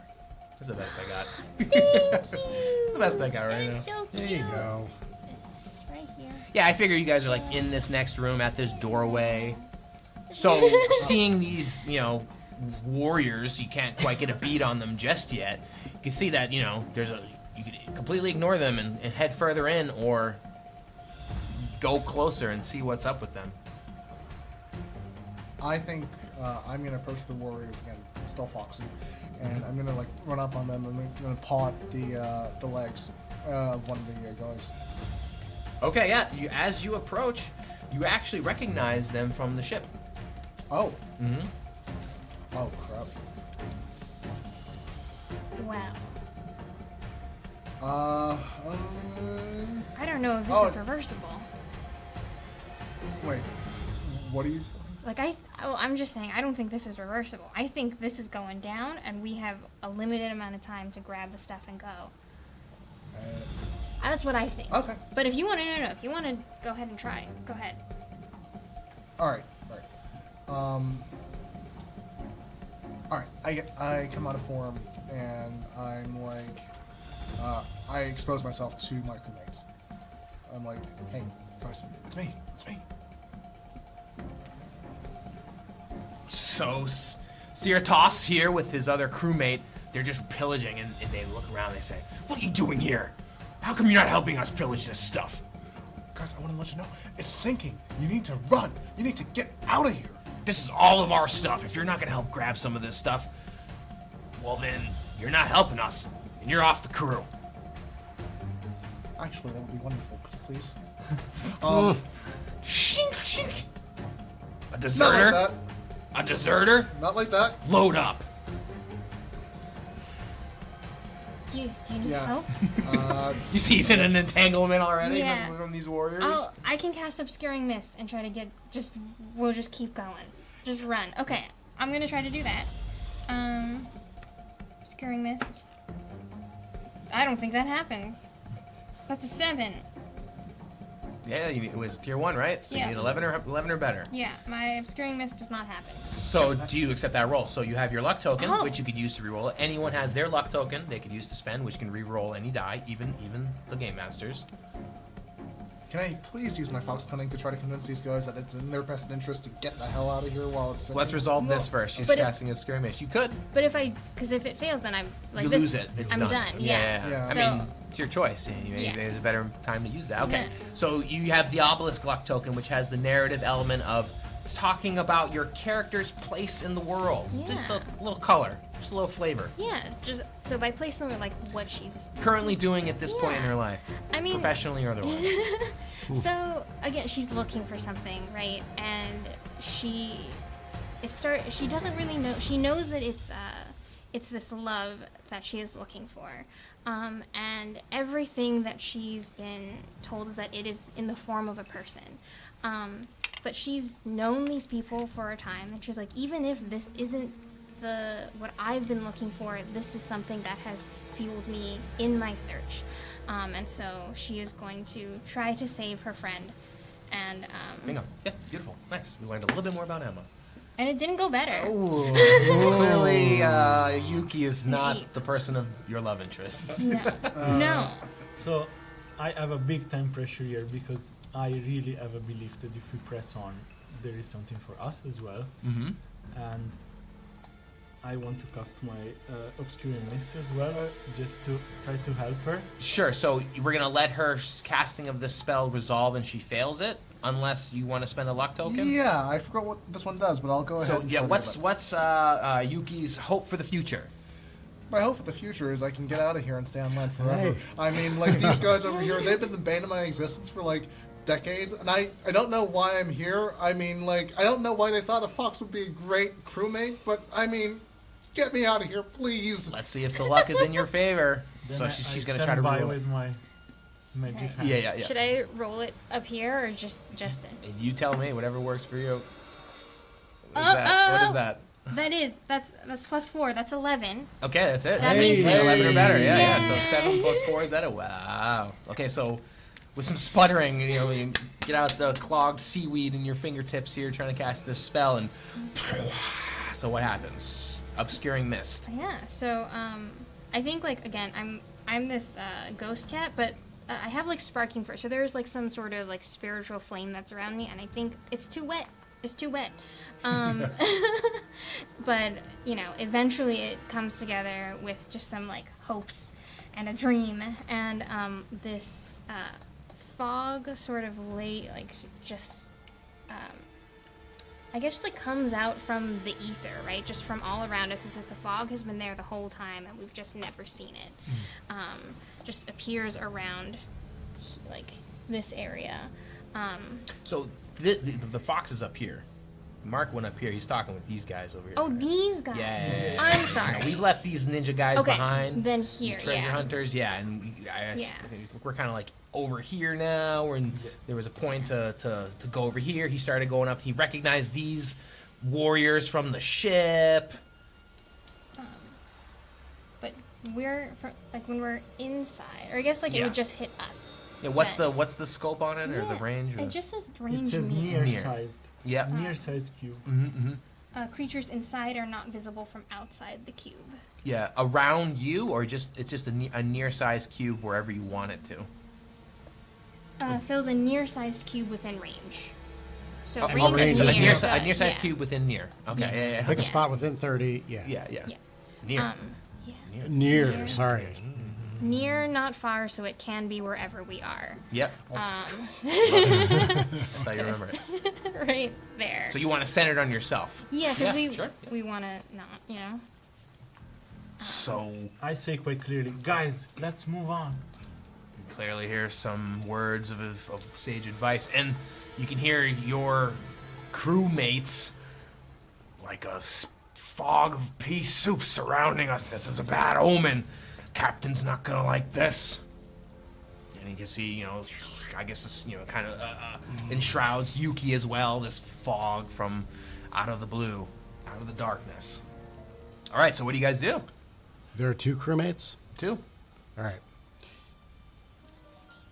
That's the best I got. That's the best I got right now. It's so There cute. you go. It's just right here. Yeah, I figure you guys are like in this next room at this doorway. So seeing these, warriors, you can't quite get a beat on them just yet. You can see that, you can completely ignore them and head further in, or go closer and see what's up with them. I think I'm gonna approach the warriors again, still foxy, and I'm gonna run up on them and I'm gonna paw at the legs of one of the guys. Okay, yeah. As you approach, you actually recognize them from the ship. Oh. Mm-hmm. Oh crap. Well, I I don't know if this Oh. is reversible. wait. What are you? I'm just saying, I don't think this is reversible. I think this is going down, and we have a limited amount of time to grab the stuff and go. That's what I think. Okay. But if you want to, if you want to go ahead and try it, go ahead. Alright. Alright, I come out of form, and I'm like, I expose myself to my crewmates. I'm like, hey, guys, it's me. So Siratos here with his other crewmate, they're just pillaging, and they look around, they say, "What are you doing here? How come you're not helping us pillage this stuff?" Guys, I want to let you know, it's sinking. You need to run. You need to get out of here. This is all of our stuff. If you're not gonna help grab some of this stuff, well then, you're not helping us, and you're off the crew. Actually, that would be wonderful. Could you please? Shink, shink. A Not deserter? like that. A deserter? Not like that. Load up. Do you need Yeah. help? You see he's in an entanglement already Yeah. from these warriors? I can cast Obscuring Mist and try to get. We'll just keep going. Just run. Okay, I'm gonna try to do that. Obscuring Mist. I don't think that happens. That's a 7. Yeah, it was tier 1, right? So Yeah. you need 11 or better. Yeah, my Obscuring Mist does not happen. So do you accept that roll? So you have your luck token, Oh. which you could use to reroll it. Anyone has their luck token they could use to spend, which can reroll any die, even the game masters. Can I please use my fox cunning to try to convince these guys that it's in their best interest to get the hell out of here while it's sinking? Let's resolve this Well, first. She's but if- casting a skirmish. You could. But if it fails, then I'm like You this. lose it. It's I'm done. Yeah. Yeah. I So- mean, it's your choice. Yeah. There's a better time to use that. Okay. Yeah. So you have the obelisk luck token, which has the narrative element of talking about your character's place in the world. Just a Yeah. little color, just a little flavor. Yeah, just so by placing them like what she's. Currently doing at this point in Yeah. her life, I mean, professionally or otherwise. so again, she's looking for something, right? And she doesn't really know. She knows that it's this love that she is looking for, and everything that she's been told is that it is in the form of a person. But she's known these people for a time, and she's like, even if this isn't what I've been looking for, this is something that has fueled me in my search. And so she is going to try to save her friend. And Bingo. Yeah, beautiful. Nice. We learned a little bit more about Emma. and it didn't go better. Ooh. So clearly, Yuki is not Eight. the person of your love interest. No. No. So I have a big time pressure here because I really have a belief that if we press on, there is something for us as well. Mm-hmm. And I want to cast my Obscuring Mist as well, just to try to help her. Sure. So we're gonna let her casting of this spell resolve, and she fails it, unless you want to spend a luck token. Yeah, I forgot what this one does, but I'll go ahead. So and yeah, show you what's that. Yuki's hope for the future? My hope for the future is I can get out of here and stay on land forever. Hey. I mean, like, these guys over here, they've been the bane of my existence for, like, decades, and I don't know why I'm here. I mean, like, I don't know why they thought a fox would be a great crewmate, but, I mean, get me out of here, please. Let's see if the luck is in your favor. Then So I she's gonna stand try to by reroll it. with my magic hand. Yeah. Should I roll it up here or just it? You tell me, whatever works for you. What is Uh-oh. that? What is that? That's +4. That's 11. Okay, that's it. That means Hey, 11 or better. Yeah. Yay. So 7 + 4 is that? Wow. Okay, so with some sputtering, you get out the clogged seaweed in your fingertips here, trying to cast this spell, and so what happens? Obscuring mist. Yeah. So I think like again, I'm this ghost cat, but I have like sparking fur. So there's like some sort of like spiritual flame that's around me, and I think it's too wet. It's too wet. But eventually it comes together with just some like hopes and a dream, and this fog sort of I guess like comes out from the ether, right? Just from all around us, as if the fog has been there the whole time and we've just never seen it. Just appears around like this area. So the fox is up here. Mark went up here. He's talking with these guys over here. Oh, these guys. Yeah. I'm sorry. No, we left these ninja guys Okay, behind. then here, These treasure yeah. hunters, yeah. And we're kind of like over here now. And there was a point to go over here. He started going up. He recognized these warriors from the ship. But we're when we're inside, or I guess like it Yeah. would just hit us. Yeah, what's Then- the scope on it or the Yeah, range? Or? It just says It range says near. near-sized. Yeah. Near-sized cube. Mm-hmm. Creatures inside are not visible from outside the cube. Yeah, around you, or it's just a near-sized cube wherever you want it to. Fills a near-sized cube within range. So Oh, range range is is a near. near-sized but yeah. cube within near. Okay, Yes. yeah, Pick a Yeah. spot within 30. Yeah. yeah, yeah. Yeah. Near. Yeah. Near. Near. Sorry. Near, not far, so it can be wherever we are. Yep. Um, That's how you remember it. right there. So you want to center it on yourself. Yeah, because Yeah, sure, yeah. we want to not, you know. So I say quite clearly, guys, let's move on. you clearly hear some words of sage advice, and you can hear your crewmates like a fog of pea soup surrounding us. This is a bad omen. Captain's not gonna like this. And you can see, I guess this, kind of enshrouds Yuki as well. This fog from out of the blue, out of the darkness. All right, so what do you guys do? There are 2 crewmates. Two. All right.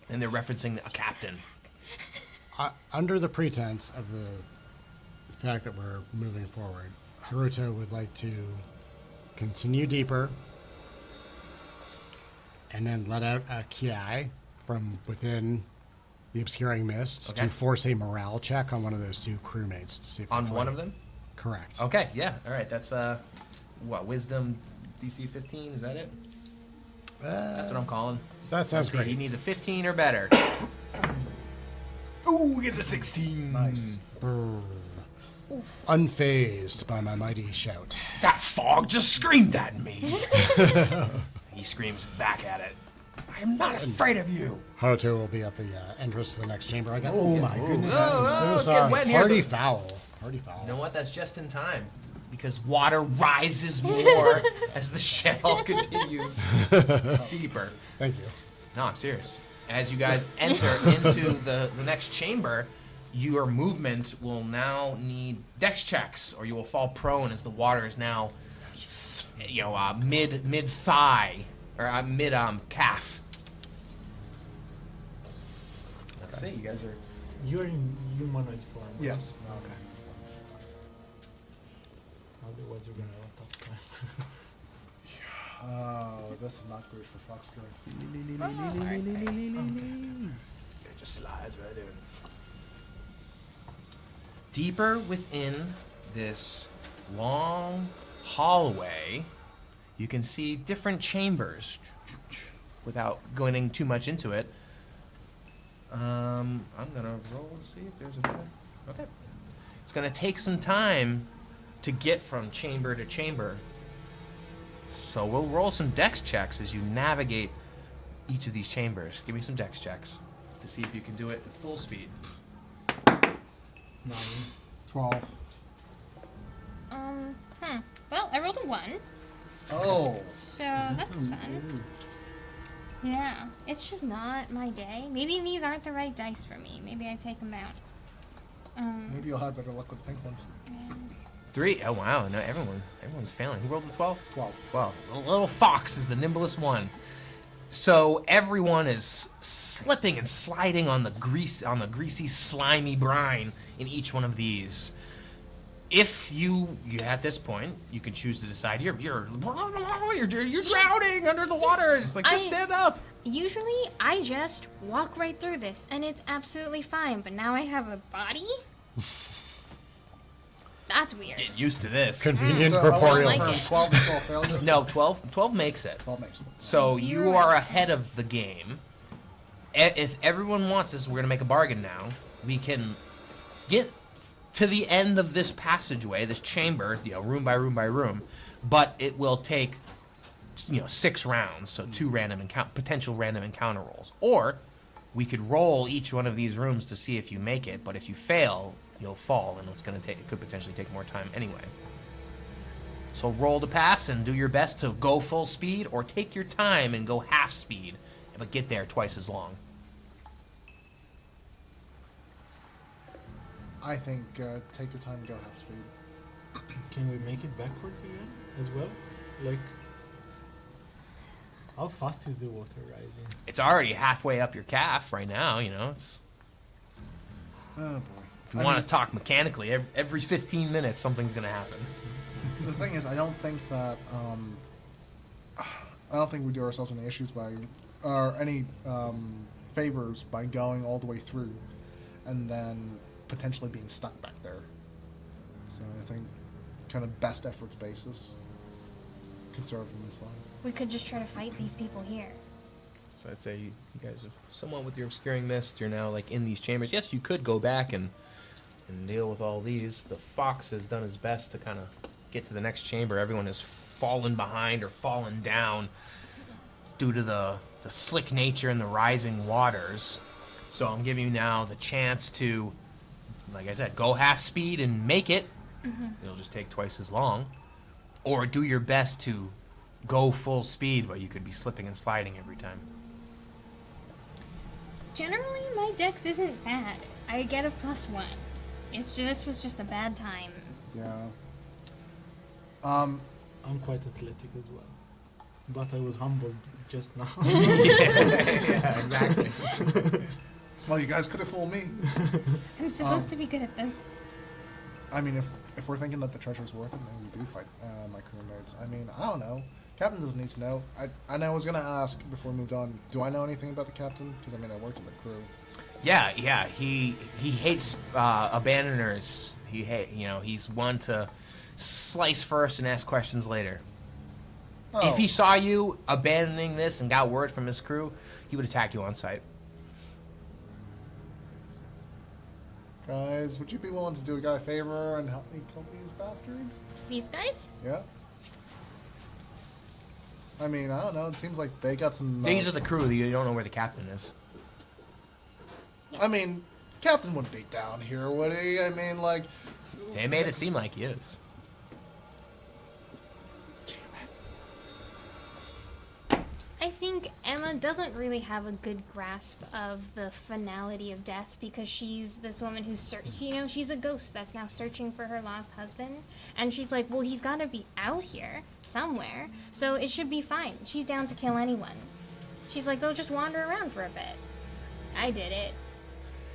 And they're referencing a captain. Under the pretense of the fact that we're moving forward, Haruto would like to continue deeper and then let out a Kiai from within the obscuring mist Okay. to force a morale check on one of those 2 crewmates to see if On they're one fine. of them? Correct. Okay, yeah. All right, that's wisdom DC 15, is that it? That's what I'm calling. That sounds Let's see, He great. needs a 15 or better. Ooh, he gets a 16. Nice. Unfazed by my mighty shout. That fog just screamed at me. He screams back at it. I am not afraid of you. Haruto will be at the entrance to the next chamber. I got. Oh my goodness! Oh, I'm oh, so it's sorry. getting wet in here. Party foul. Party foul. You know what? That's just in time. Because water rises more as the shell continues deeper. Thank you. No, I'm serious. As you guys enter into the next chamber, your movement will now need dex checks, or you will fall prone as the water is now, mid thigh or mid calf. Let's see. You guys are. You're in humanoid form. right? Yes. Okay. Otherwise, you're gonna have a tough time. Oh, this is not great for Foxglove. It just slides right in. Deeper within this long hallway, you can see different chambers. Without going too much into it, I'm gonna roll and see if there's a better. Okay. It's gonna take some time to get from chamber to chamber. So we'll roll some dex checks as you navigate each of these chambers. Give me some dex checks to see if you can do it at full speed. 9. 12. Well, I rolled a 1, Oh. so that's fun. Yeah, it's just not my day. Maybe these aren't the right dice for me. Maybe I take them out. Maybe you'll have better luck with pink ones. 3. Oh wow! No, everyone's failing. Who rolled a 12? 12. 12. The little fox is the nimblest one. So everyone is slipping and sliding on the greasy, slimy brine in each one of these. If you at this point, you can choose to decide you're drowning under the water. It's like just stand up. Usually, I just walk right through this, and it's absolutely fine. But now I have a body? That's weird. Get used to this. Convenient So, corporeal. like it. 12 is still a failure? No, 12 makes it. 12 makes it. So you Zero are out of ahead of the game. If everyone wants this, we're going to make a bargain now. We can get to the end of this passageway, this chamber, room by room by room, but it will take 6 rounds, so 2 potential random encounter rolls. Or we could roll each one of these rooms to see if you make it, but if you fail, you'll fall, and it could potentially take more time anyway. So roll to pass and do your best to go full speed, or take your time and go half speed, but get there twice as long. I think take your time and go half speed. Can we make it backwards again as well? Like How fast is the water rising? It's already halfway up your calf right now. You know, it's, Oh boy. if you want to talk mechanically, every 15 minutes something's gonna happen. The thing is, I don't think that I don't think we do ourselves any issues by or any favors by going all the way through and then potentially being stuck back there. So I think kind of best efforts basis conservative in this line. We could just try to fight these people here. So I'd say you guys have somewhat with your obscuring mist. You're now like in these chambers. Yes, you could go back and deal with all these. The fox has done his best to kind of get to the next chamber. Everyone has fallen behind or fallen down due to the slick nature and the rising waters. So I'm giving you now the chance to, like I said, go half speed and make it. It'll just take twice as long. Or do your best to go full speed, but you could be slipping and sliding every time. Generally, my dex isn't bad. I get a +1. This was just a bad time. Yeah. I'm quite athletic as well. But I was humbled just now. Yeah, exactly. Well, you guys could have fooled me. I'm supposed to be good at this. I mean, if we're thinking that the treasure's worth it, maybe we do fight my crewmates. I mean, I don't know. Captain doesn't need to know. I know I was gonna ask before we moved on. Do I know anything about the captain? Because I mean, I worked in the crew. Yeah. He hates abandoners. He's one to slice first and ask questions later. Oh, If he saw you abandoning this and got word from his crew, he would attack you on sight. guys, would you be willing to do a guy a favor and help me kill these bastards? These guys? Yeah. I mean, I don't know. It seems like they got some. These are the crew. You don't know where the captain is. I mean, Captain wouldn't be down here, would he? I mean, like. They made it seem like he is. I think Emma doesn't really have a good grasp of the finality of death because she's this woman who's she's a ghost that's now searching for her lost husband, and she's like, well, he's got to be out here somewhere, so it should be fine. She's down to kill anyone. She's like, they'll just wander around for a bit. I did it.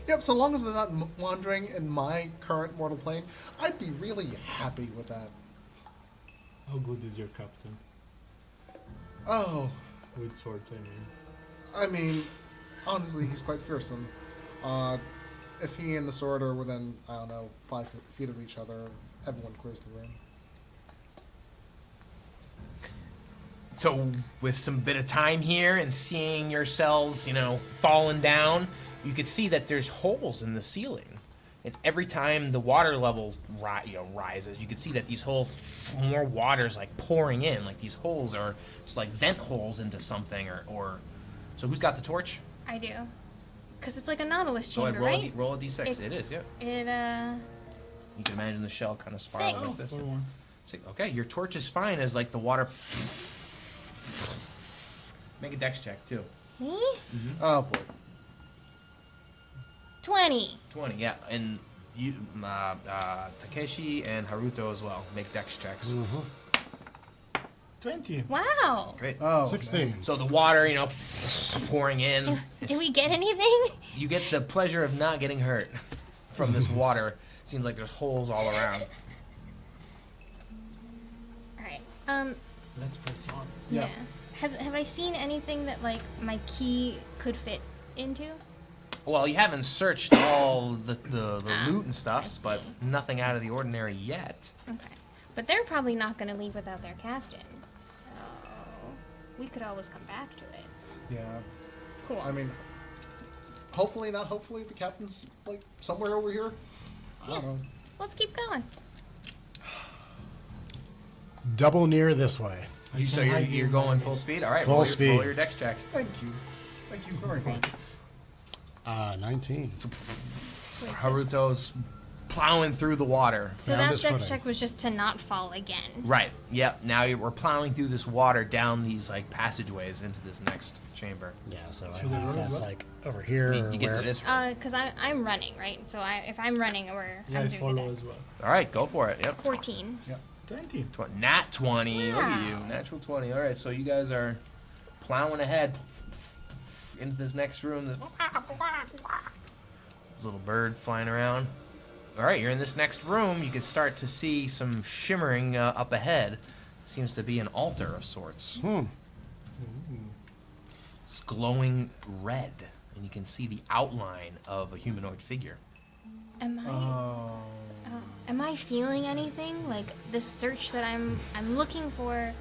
Yep, so long as they're not wandering in my current mortal plane, I'd be really happy with that. How good is your captain? Oh, With swords, I mean. I mean, honestly, he's quite fearsome. If he and the sword are within, I don't know, 5 feet of each other, everyone clears the room. So with some bit of time here and seeing yourselves, falling down, you could see that there's holes in the ceiling. And every time the water level rises, you can see that these holes, more water's like pouring in. Like these holes are just like vent holes into something or. So who's got the torch? I do. Because it's like a Nautilus Go chamber, ahead, right? roll a d6. It is, yeah. You can imagine the shell kind of spiraling like this. For once. Okay, your torch is fine as like the water. Make a dex check too. Me? Oh boy. 20. 20, yeah, and you, Takeshi and Haruto as well. Make dex checks. 20. Wow. Great. Oh, 16. man. So the water, pouring in. Did we get anything? You get the pleasure of not getting hurt from this water. Seems like there's holes all around. Alright. Let's press on. Yeah. Have I seen anything that like my key could fit into? Well, you haven't searched all the loot and I stuff, but see. nothing out of the ordinary yet. Okay. But they're probably not going to leave without their captain. So we could always come back to it. Yeah. Cool. I mean, hopefully, not hopefully, the captain's like somewhere over here. I don't know. Let's keep going. Double near this way. So you're going full speed? All right, Full speed. Roll your dex check. Thank you. Thank you very much. 19. Wait, so Haruto's plowing through the water. Found that his dex footing. check was just to not fall again. Right. Yep. Now we're plowing through this water down these like passageways into this next chamber. Yeah, so I Should we don't know if roll as that's well? like over here You or get to where. this room. Because I'm running, right? So if I'm running, Yeah, I'm I doing the follow dex. as well. All right, go for it. Yep. 14. 20. Nat 20. Look at Wow. you. Natural 20. All right, so you guys are plowing ahead into this next room. There's a little bird flying around. All right, you're in this next room. You can start to see some shimmering up ahead. Seems to be an altar of sorts. It's glowing red, and you can see the outline of a humanoid figure. Am I feeling anything? Like this search that I'm looking for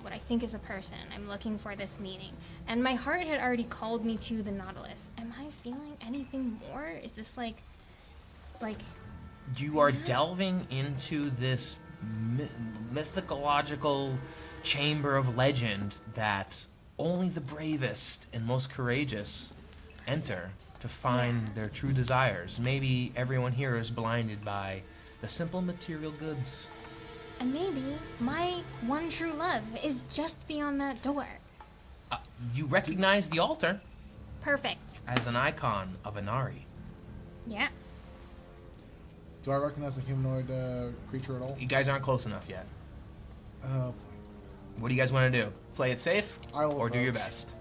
what I think is a person. I'm looking for this meaning. And my heart had already called me to the Nautilus. Am I feeling anything more? Is this like You are delving into this mythological chamber of legend that only the bravest and most courageous enter to find their true desires. Maybe everyone here is blinded by the simple material goods. and maybe my one true love is just beyond that door. You recognize the altar Perfect. as an icon of Inari. Yeah. Do I recognize the humanoid creature at all? You guys aren't close enough yet. Oh, What do you guys want to do? Play it safe, I will or do your approach. best?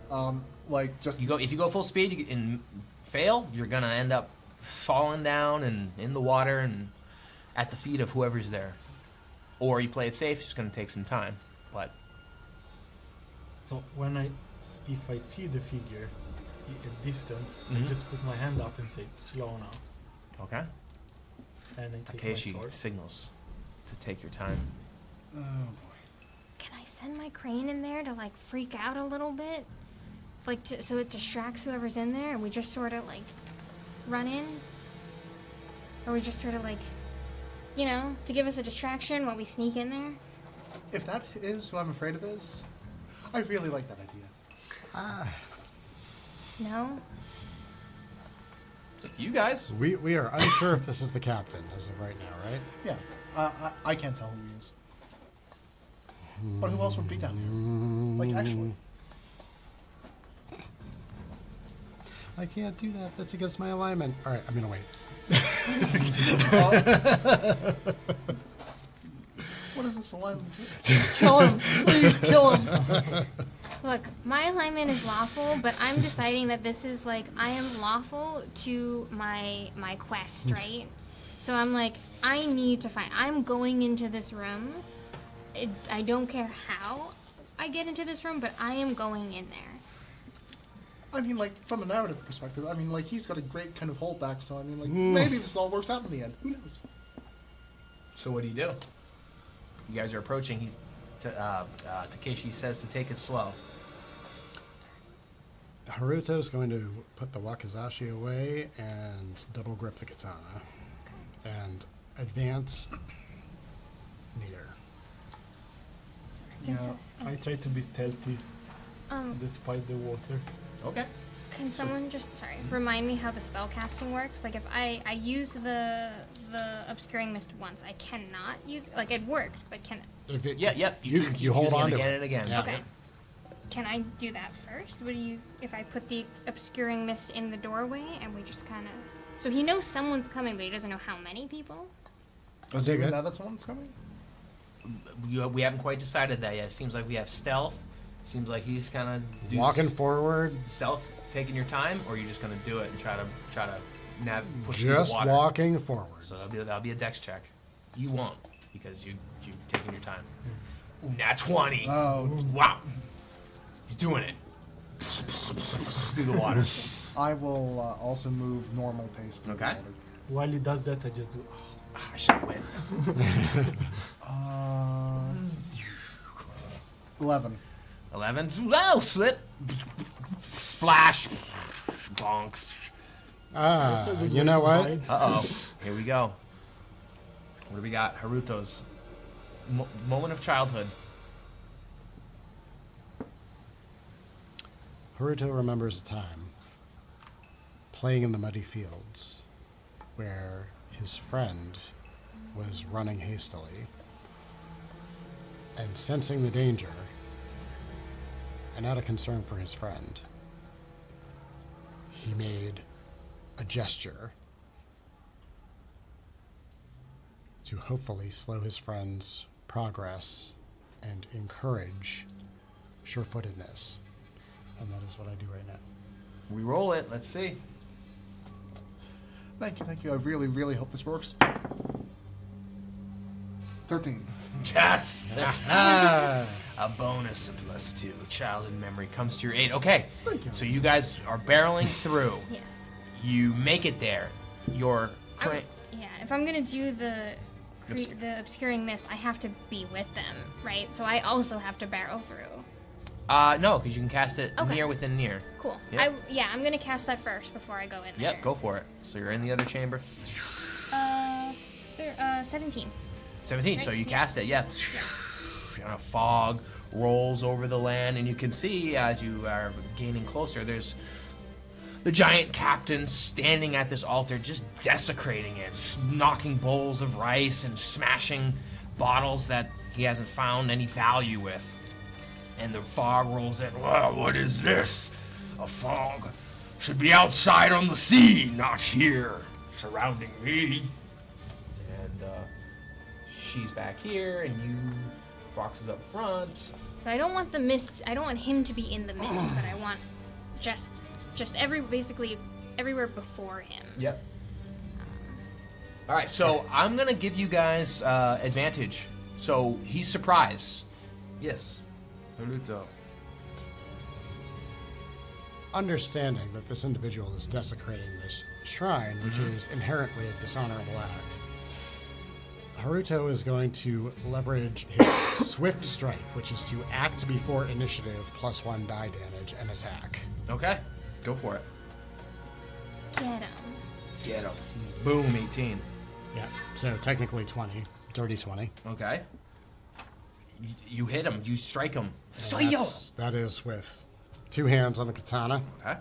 Like just If you go full speed and fail, you're gonna end up falling down and in the water and at the feet of whoever's there. Or you play it safe, it's gonna take some time. But So if I see the figure at distance, Mhm. I just put my hand up and say, slow now. okay, And I take Takeshi my sword. signals to take your time. oh boy. Can I send my crane in there to like freak out a little bit? Like so it distracts whoever's in there and we just sort of like run in? Or we just sort of like, to give us a distraction while we sneak in there? If that is who I'm afraid of is, I really like that idea. No? It's up to you guys. We are unsure if this is the captain as of right now, right? Yeah, I can't tell who he is. But who else would be down here? Like, actually. I can't do that. That's against my alignment. All right, I'm gonna wait. What is this alignment? Kill him! Please kill him! Look, my alignment is lawful, but I'm deciding that this is like I am lawful to my quest, right? So I'm like, I need to find. I'm going into this room. I don't care how I get into this room, but I am going in there. I mean, like, from a narrative perspective, I mean, like, he's got a great kind of holdback, so I mean, like, maybe this all works out in the end. Who knows? So what do? You guys are approaching. Takeshi says to take it slow. Haruto's going to put the wakizashi away and double grip the katana and advance near. Yeah. I try to be stealthy Um, despite the water. Okay. can someone just remind me how the spell casting works? Like if I use the obscuring mist once, I cannot use like it worked, but can If it, Yeah. Yep. You can keep hold using on it to again it. and again. Yeah. okay. Can I do that first? If I put the obscuring mist in the doorway and we just kind of... So he knows someone's coming, but he doesn't know how many people? Does dig it it. now that someone's coming? We haven't quite decided that yet. It seems like we have stealth. Seems like he's kind of Walking forward, stealth, taking your time, or you're just gonna do it and try to push through just the water. walking forward. So that'll be a dex check. You won't because you taking your time. Ooh, nat 20. Oh, Wow. He's doing it. Through the water. I will also move normal pace. through the Okay. water. While he does that, I just do. Ah, I should win. 11. 11. Oh, slit. Splash. Bonk. That's a good You way know to what? hide. Uh-oh. Here we go. What do we got? Haruto's moment of childhood. Haruto remembers a time playing in the muddy fields where his friend was running hastily and sensing the danger and out of concern for his friend, he made a gesture to hopefully slow his friend's progress and encourage surefootedness. is what I do right now. We roll it. Let's see. Thank you. I really, really hope this works. 13. Yes. Ah, A bonus of +2. Childhood memory comes to your aid. Okay. Thank you. So you guys are barreling through. Yeah. You make it there. Your Yeah, if I'm gonna do the Obscure. the obscuring mist, I have to be with them, right? So I also have to barrel through. no, because you can cast it Okay. near within near. Cool. Yep. I'm gonna cast that first before I go in there. Yep, go for it. So you're in the other chamber. 17. 17. So Right, you yeah. cast it. Yeah. And a fog rolls over the land, and you can see as you are gaining closer, there's the giant captain standing at this altar, just desecrating it, just knocking bowls of rice and smashing bottles that he hasn't found any value with. And the fog rolls in. Wow, what is this? A fog should be outside on the sea, not here, surrounding me. And she's back here, and you, Fox is up front. So I don't want the mist. I don't want him to be in the mist, but I want just basically everywhere before him. Yep. All right, so I'm gonna give you guys advantage. So he's surprised. Yes. Haruto. understanding that this individual is desecrating this shrine, which is inherently a dishonorable act, Haruto is going to leverage his Swift Strike, which is to act before initiative +1 die damage and attack. Okay, go for it. Get him. Get him. Boom, 18. Yeah, so technically 20, dirty 20. Okay. You hit him. You strike him. And that is with 2 hands on the katana. Okay.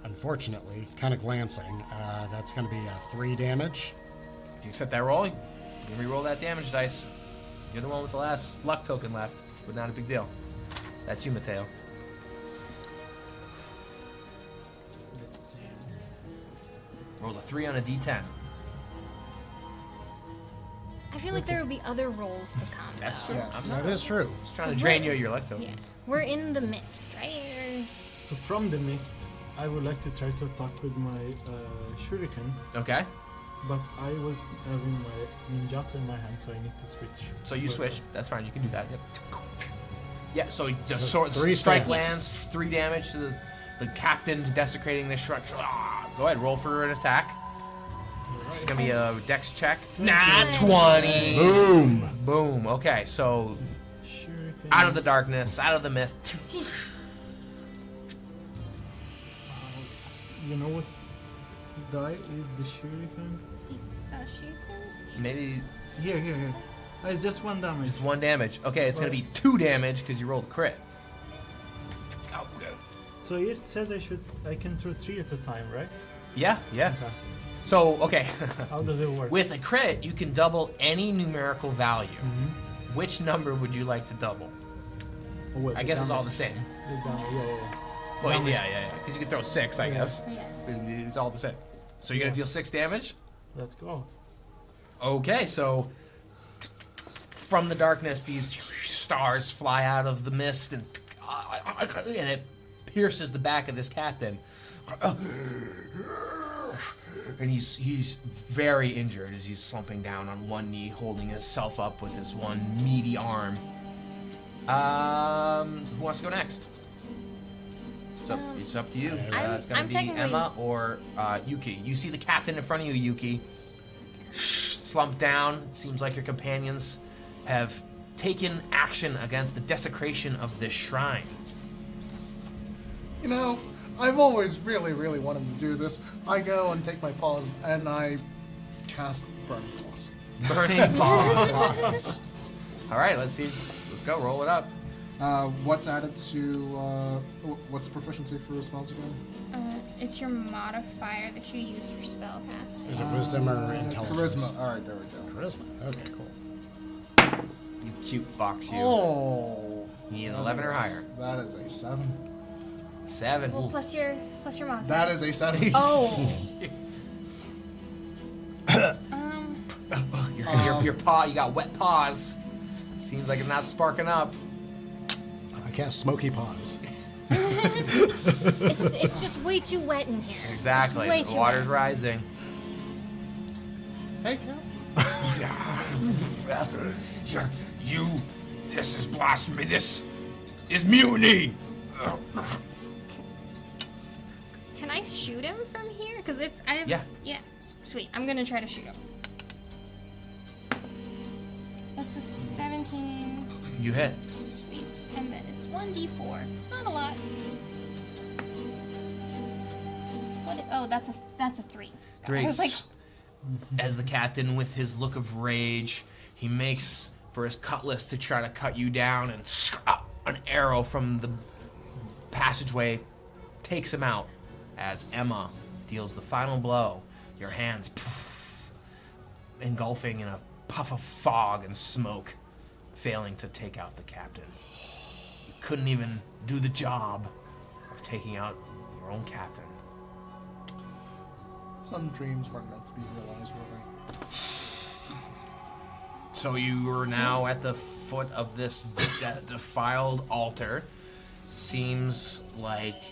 Unfortunately, kind of glancing, that's going to be 3 damage. Do you accept that roll? You can re-roll that damage dice. You're the one with the last luck token left, but not a big deal. That's you, Mateo. Let's see. Roll a 3 on a d10. I feel like there will be other rolls to come. That's though. true. Yes. I'm That not is true. just trying to drain you of your luck tokens. Yes. We're in the mist, right? So from the mist, I would like to try to attack with my shuriken, Okay. but I was having my ninjata in my hand, so I need to switch. So you But- switch. That's fine. You can do that. Yep. Yeah. So the So sword, 3 strike damage. lands 3 damage to the captain desecrating this shrine. Go ahead. Roll for an attack. It's gonna be a dex check. Nah, 20. Boom! Boom. Okay. So Shuriken. out of the darkness, out of the mist. You know what die is the shuriken? Maybe Here. It's just 1 damage. just 1 damage. Okay, it's gonna be 2 damage because you rolled a crit. Oh, good. So it says I can throw 3 at a time, right? Yeah. Okay. So okay. How does it work? With a crit, you can double any numerical value. Mhm. Which number would you like to double? Oh, wait, I the guess it's all damage. the same. The damage, yeah. Well, Damage. yeah. Because you can throw 6, I Yeah. guess. Yeah. It's all the same. So you're gonna deal 6 damage. Let's go. Okay, so from the darkness, these stars fly out of the mist, and it pierces the back of this captain. And he's very injured as he's slumping down on one knee, holding himself up with his one meaty arm. Who wants to go next? It's up to you. It's gonna I'm be technically- Emma or Yuki. You see the captain in front of you, Yuki, slumped down. Seems like your companions have taken action against the desecration of this shrine. You know, I've always really, really wanted to do this. I go and take my paws and I cast Burning Claws. Burning paws. All right, let's see. Let's go. Roll it up. What's added to, what's proficiency for spells again? It's your modifier that you use for spellcasting. Is it wisdom or intelligence? Charisma. Alright, there we go. Charisma. Okay, cool. You cute fox, you. Oh! You need an That's 11 or a- higher. That is a 7. 7. Well, plus your modifier. That is a 7. Oh. Your paw, you got wet paws. Seems like it's not sparking up. cast Smoky Paws. It's just way too wet in here. Exactly. Way The too water's wet. rising. Hey, Cap. This is blasphemy. This is mutiny. Can I shoot him from here? Because Yeah. Yeah. Sweet. I'm gonna try to shoot him. That's a 17. You hit. Sweet. And then it's 1d4. It's not a lot. That's a 3. Three. I was like, As the captain, with his look of rage, he makes for his cutlass to try to cut you down, and an arrow from the passageway takes him out. As Emma deals the final blow, your hands engulfing in a puff of fog and smoke, failing to take out the captain. You couldn't even do the job of taking out your own captain. Some dreams weren't meant to be realized, were they? So you are now at the foot of this defiled altar. Seems like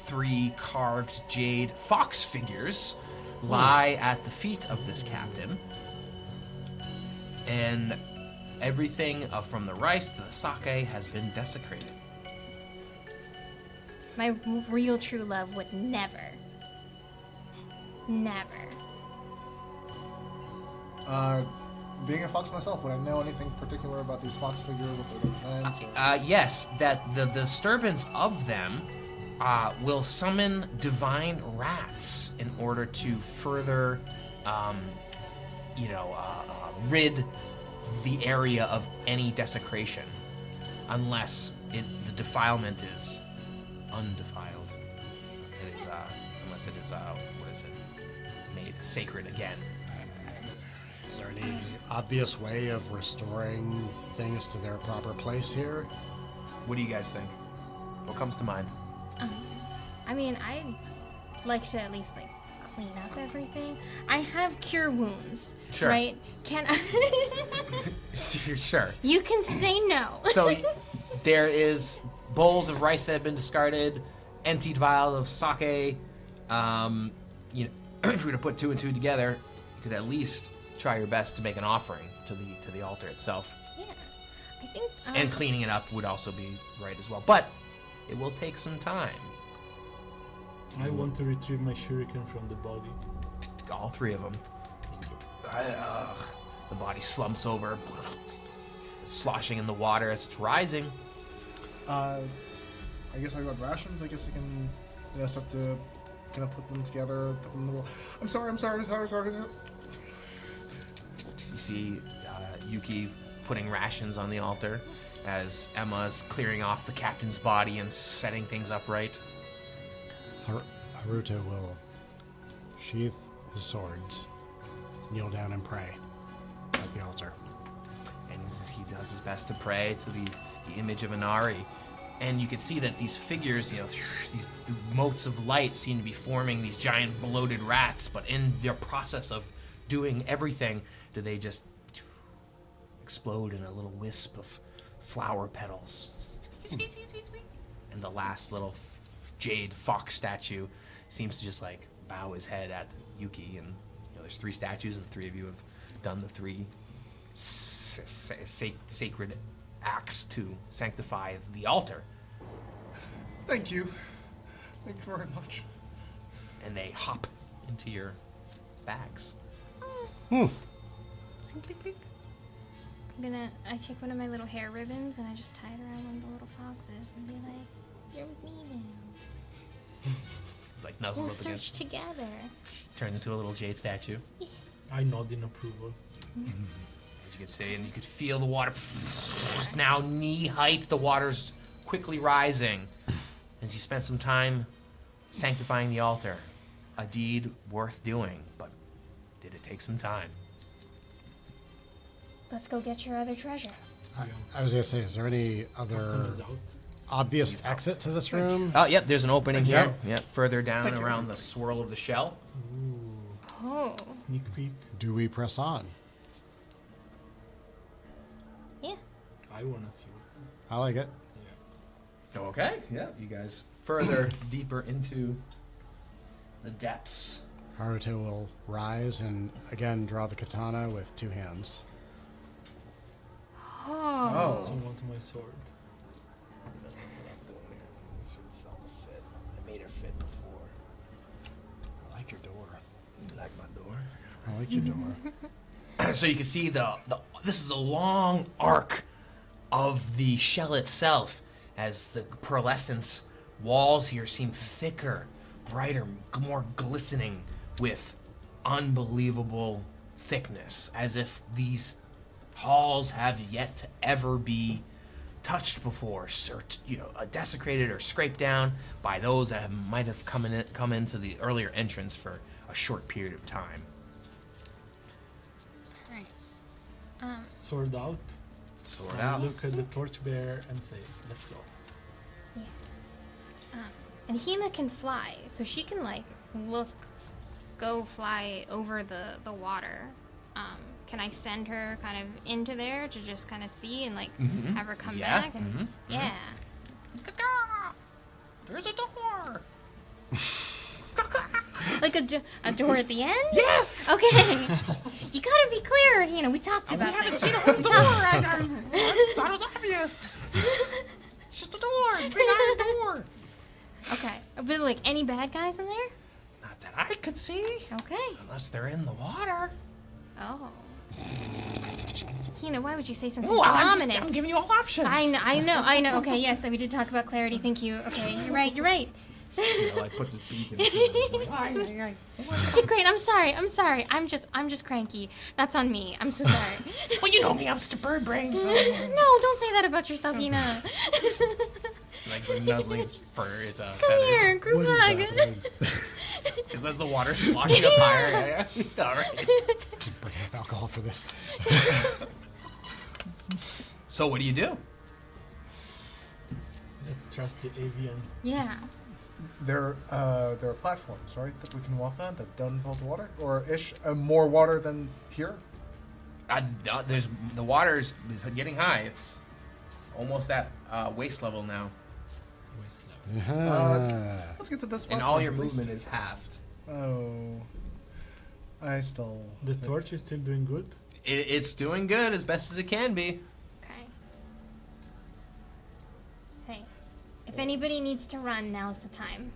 3 carved jade fox figures lie at the feet of this captain. And everything from the rice to the sake has been desecrated. my real true love would never. Being a fox myself, would I know anything particular about these fox figures, what they represent? Yes, that the disturbance of them will summon divine rats in order to further, rid the area of any desecration, unless the defilement is undefiled. It is, unless it is, made sacred again. Is there any obvious way of restoring things to their proper place here? What do you guys think? What comes to mind? I mean, I like to at least clean up everything. I have cure wounds. Sure. Right? Can I? Sure. You can say no. So there is bowls of rice that have been discarded, emptied vials of sake. If you were to put 2 and 2 together, you could at least try your best to make an offering to the altar itself. Yeah, I think. And cleaning it up would also be right as well, but it will take some time. I want to retrieve my shuriken from the body. All 3 of them. The body slumps over, sloshing in the water as it's rising. I guess I got rations. I guess I can, start to kind of put them together, put them in the bowl. I'm sorry. You see Yuki putting rations on the altar as Emma's clearing off the captain's body and setting things up right. Haruto will sheath his swords, kneel down and pray at the altar. And he does his best to pray to the image of Inari. And you can see that these figures, these motes of light seem to be forming these giant bloated rats, but in their process of doing everything, do they just explode in a little wisp of flower petals. And the last little jade fox statue seems to just bow his head at Yuki, and there's 3 statues, and 3 of you have done the 3 sacred acts to sanctify the altar. Thank you. Thank you very much. And they hop into your bags. I take one of my little hair ribbons and I just tie it around one of the little foxes and be like, "You're with me now. Nuzzles We'll up against, search together." turns into a little jade statue. I nod in approval. As you could see, and you could feel the water. It's now knee height. The water's quickly rising. And you spent some time sanctifying the altar. A deed worth doing, but did it take some time? Let's go get your other treasure. I was going to say, is there any other Comes out. obvious exit to this room? Oh, yep, there's an opening Thank here. you. Yep, further down Thank you. around the swirl of the shell. Oh, Sneak peek. Do we press on? yeah. I wanna see what's in. I like it. Okay, yeah. You guys further deeper into the depths. Haruto will rise and again draw the katana with 2 hands. I Oh. also want my sword. I made her fit before. I like your door. You like my door? I like your door. So you can see this is a long arc of the shell itself as the pearlescence walls here seem thicker, brighter, more glistening with unbelievable thickness, as if these halls have yet to ever be touched before, or desecrated or scraped down by those that might have come into the earlier entrance for a short period of time. Alright. Sword out. Sword and out. Look at the torchbearer and say, let's go. And Hina can fly, so she can like go fly over the water. Can I send her kind of into there to just kind of see and like have her come Yeah, back? And yeah. There's a door. Like a door at the end? Yes. Okay. You gotta be clear, Hina. We talked about We haven't this. seen a whole We door. talked- I thought it was obvious. It's just a door. Big iron door. Okay. But like any bad guys in there? Not that I could see. Okay. Unless they're in the water. Oh. Hina, why would you say something Well, so I'm ominous? giving you all options. I know. Okay, yes, we did talk about clarity. Thank you. Okay, you're right. Like puts his beak in his It's great. I'm sorry. I'm just cranky. That's on me. I'm so sorry. Well, you know me. I'm such a bird brain. So. No, don't say that about yourself, Hina. Like nuzzling his fur, his Come feathers. here, group What is hug. happening? Because as the water sloshing up higher. Yeah. All right. Bring enough alcohol for this. So what do you do? Let's trust the avian. Yeah. There are platforms, right, that we can walk on that don't involve water, or more water than here. There's the water is getting high. It's almost at waist level now, Let's get to this. and all your platform at least. movement is halved. Oh, I still. The torch is still doing good. It's doing good as best as it can be. Okay. Hey, if anybody needs to run, now's the time.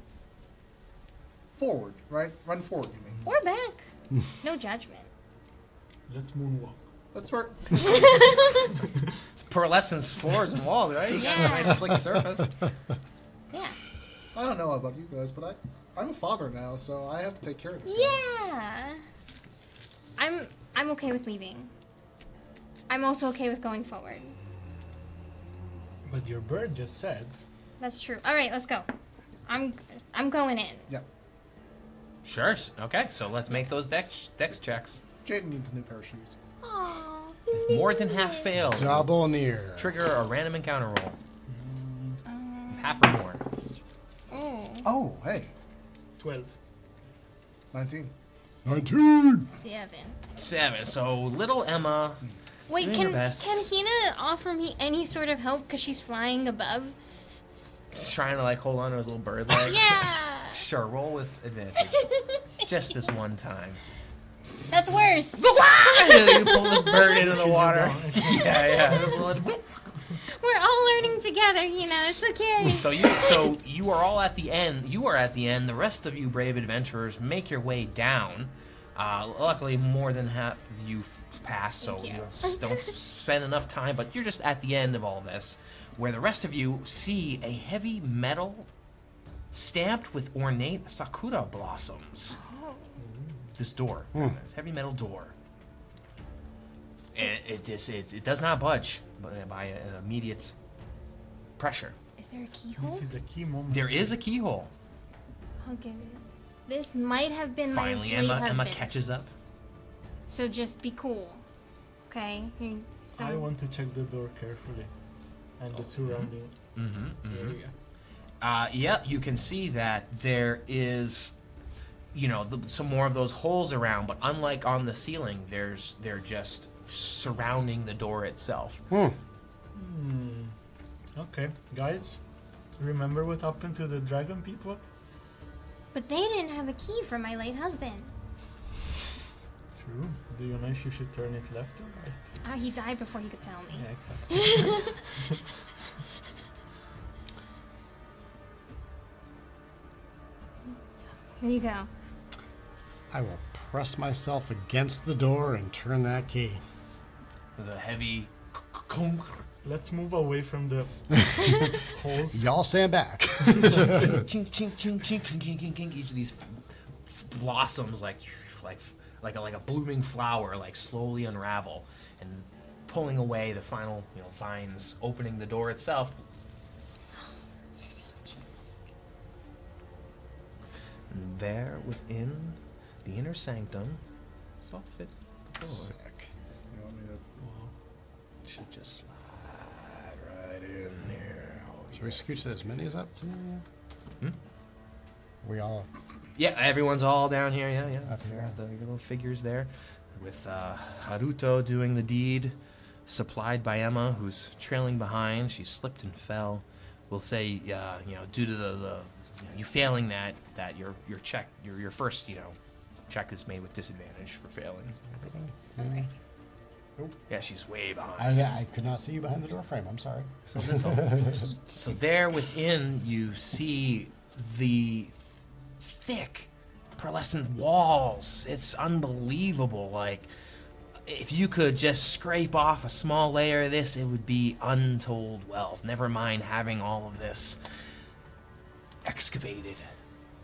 Forward, right? Run forward, you mean? Or back. No judgment. Let's moonwalk. That's right. It's pearlescence floors and walls, right? You got a Yeah. nice slick surface. Yeah. I don't know about you guys, but I'm a father now, so I have to take care of this guy. Yeah. I'm okay with leaving. I'm also okay with going forward. But your bird just said, That's true. All right, let's go. I'm going in. Yeah. Sure. Okay. So let's make those dex checks. Jaden needs a new pair of shoes. Aww. If more than half fail, Double near. trigger a random encounter roll. If half or more. Oh. Oh, hey. 12. 19. 19. 7. 7. So little Emma. Wait, Doing her best. can Hina offer me any sort of help because she's flying above? Is trying to like hold on to his little bird legs. Yeah. Sure, roll with advantage. Just this one time. That's worse. You pull this bird into the She's water. down. Yeah. We're all learning together, Hina. It's okay. So you are all at the end. You are at the end. The rest of you brave adventurers make your way down. Luckily, more than half of you pass, so Thank you you. don't spend enough time. But you're just at the end of all this, where the rest of you see a heavy metal stamped with ornate sakura blossoms. Oh. This door, this heavy metal door. And it does not budge by immediate pressure. Is there a keyhole? This is a key moment. There is a keyhole. I'll give it. This might have been Finally, my Emma late husband's. catches up. So just be cool, okay? I want to check the door carefully. And the surrounding area. Yep, you can see that there is, some more of those holes around, but unlike on the ceiling, they're just surrounding the door itself. Okay, guys, remember what happened to the dragon people? But they didn't have a key for my late husband. True. Do you know if you should turn it left or right? He died before he could tell me. Yeah, exactly. Here you go. I will press myself against the door and turn that key. With a heavy clunk. Let's move away from the holes. Y'all stand back. Chink, chink, chink, chink, chink, chink, chink, chink. Each of these blossoms, like a blooming flower, like slowly unravel and pulling away the final, vines, opening the door itself. And there, within the inner sanctum, soft fit door. Sick. You want me to? Should just slide right in here. Should we scooch those minis up to Hmm? We all Yeah, everyone's all down here. Yeah. Up here. Got your little figures there, with Haruto doing the deed, supplied by Emma, who's trailing behind. She slipped and fell. We'll say, due to the you failing that your check, your first check is made with disadvantage for failing. everybody? Yeah, she's way behind. I could not see you behind the door frame. I'm sorry. So there within, you see the thick pearlescent walls. It's unbelievable. Like, if you could just scrape off a small layer of this, it would be untold wealth. Never mind having all of this excavated,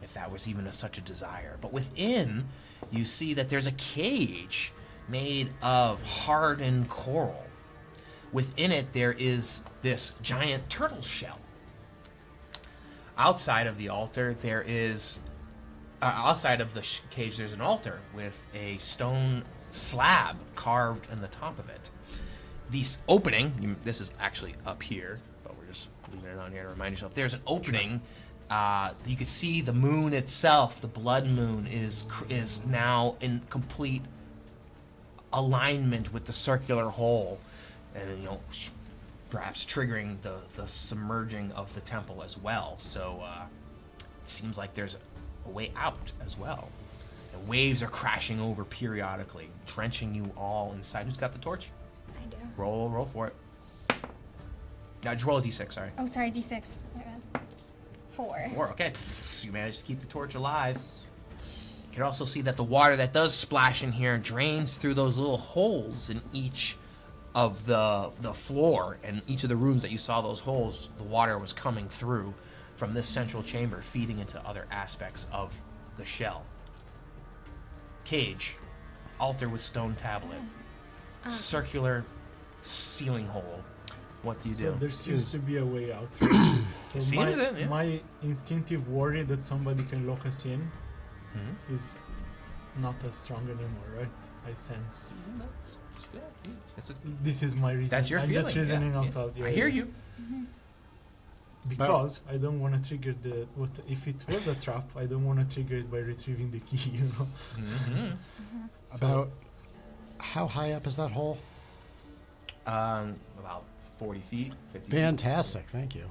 if that was even such a desire. But within, you see that there's a cage made of hardened coral. Within it, there is this giant turtle shell. Outside of the altar, there is outside of the cage, there's an altar with a stone slab carved in the top of it. This opening, this is actually up here, but we're just leaving it on here to remind yourself. There's an opening. You can see the moon itself. The blood moon is now in complete alignment with the circular hole, and perhaps triggering the submerging of the temple as well. So it seems like there's a way out as well. And waves are crashing over periodically, drenching you all inside. Who's got the torch? I do. Roll for it. Now just roll a d6. Sorry. Oh, sorry, D6. My bad. 4. 4. Okay. So you managed to keep the torch alive. You can also see that the water that does splash in here drains through those little holes in each of the floor, and each of the rooms that you saw those holes, the water was coming through from this central chamber, feeding into other aspects of the shell. Cage, altar with stone tablet, circular ceiling hole. What do you So do? there seems to be a way out. Right? So Seems it, yeah. my instinctive worry that somebody can lock us in Mhm. is not as strong anymore, right? I sense. This is my reason. That's your I'm feeling. just reasoning yeah, out yeah. loud. I hear you. Because I don't want to trigger the. What if it was a trap? I don't want to trigger it by retrieving the key. Mm-hmm. About how high up is that hole? About 40 feet, 50 feet. Fantastic. Thank you.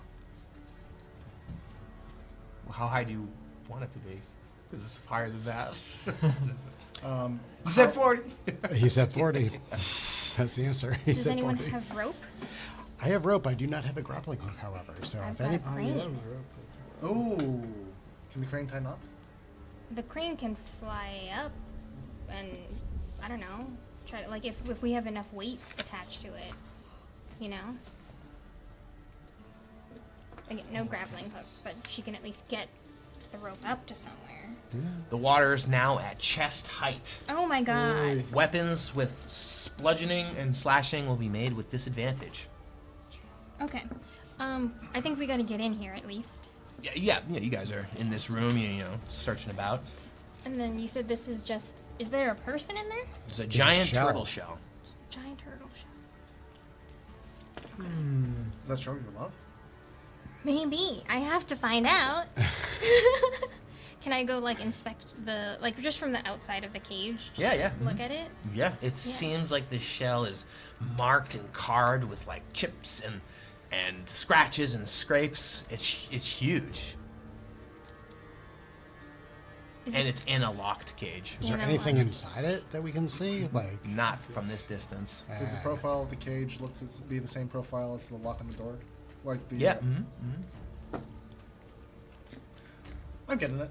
How high do you want it to be? Is this higher than that? You How- said 40. He said 40. That's the answer. He Does said anyone 40. have rope? I have rope. I do not have a grappling hook, however. So I've if got any, a crane. Ooh. Can the crane tie knots? The crane can fly up, and I don't know. Try to, like, if we have enough weight attached to it, you know. Again, no grappling hook, but she can at least get the rope up to somewhere. The water is now at chest height. Oh my god! Weapons with spludgeoning and slashing will be made with disadvantage. Okay, I think we gotta get in here at least. Yeah, you guys are in this room, you know, searching about. And then you said this is just. Is there a person in there? It's a giant shell. turtle shell. Giant turtle shell. Does that show your love? Maybe. I have to find out. Can I go like inspect the just from the outside of the cage? Yeah. Look at it. Yeah, it seems like the shell is marked and carved with like chips and scratches and scrapes. It's huge. And it's in a locked cage. Is there anything inside it that we can see? Like, Not from this distance. Does the profile of the cage look to be the same profile as the lock on the door? Like the. Yeah. I'm getting it.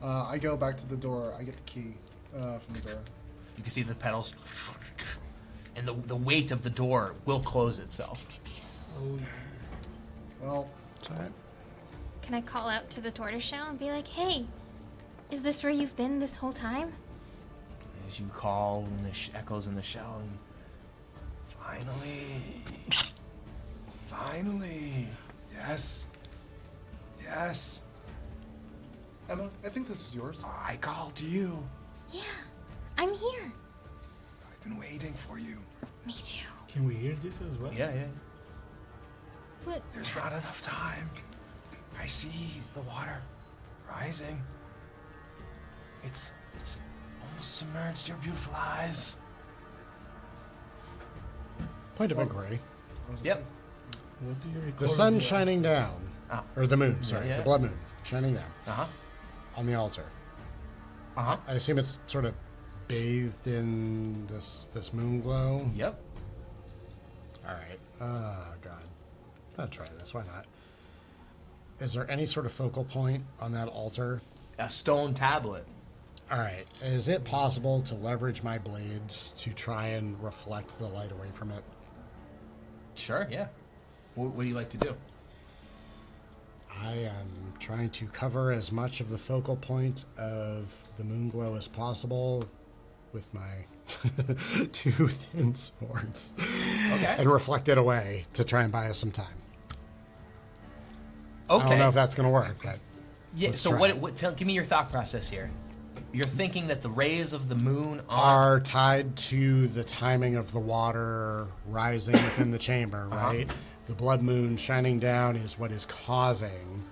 I go back to the door. I get the key from the door. You can see the pedals, and the weight of the door will close itself. Well, it's all right. Can I call out to the tortoiseshell and be like, hey, is this where you've been this whole time? As you call, and the echoes in the shell, and finally, yes. Emma, I think this is yours. I called to you. Yeah, I'm here. I've been waiting for you. Me too. Can we hear this as well? Yeah. What? There's not enough time. I see the water rising. It's almost submerged your beautiful eyes. Point of inquiry. What was it Yep. say? What do you record? The sun shining down, Ah. or the moon, sorry, Yeah. the blood moon shining down Uh-huh. on the altar. Uh-huh. I assume it's sort of bathed in this moon glow. Yep. All right. Oh God. I'll try this. Why not? Is there any sort of focal point on that altar? A stone tablet. All right. Is it possible to leverage my blades to try and reflect the light away from it? Sure, yeah. What do you like to do? I am trying to cover as much of the focal point of the moon glow as possible with my two thin swords. Okay. And reflect it away to try and buy us some time. Okay. I don't know if that's going to work, but Yeah. let's So try. give me your thought process here. You're thinking that the rays of the moon Are tied to the timing of the water rising within the chamber, right? The blood moon shining down is what is causing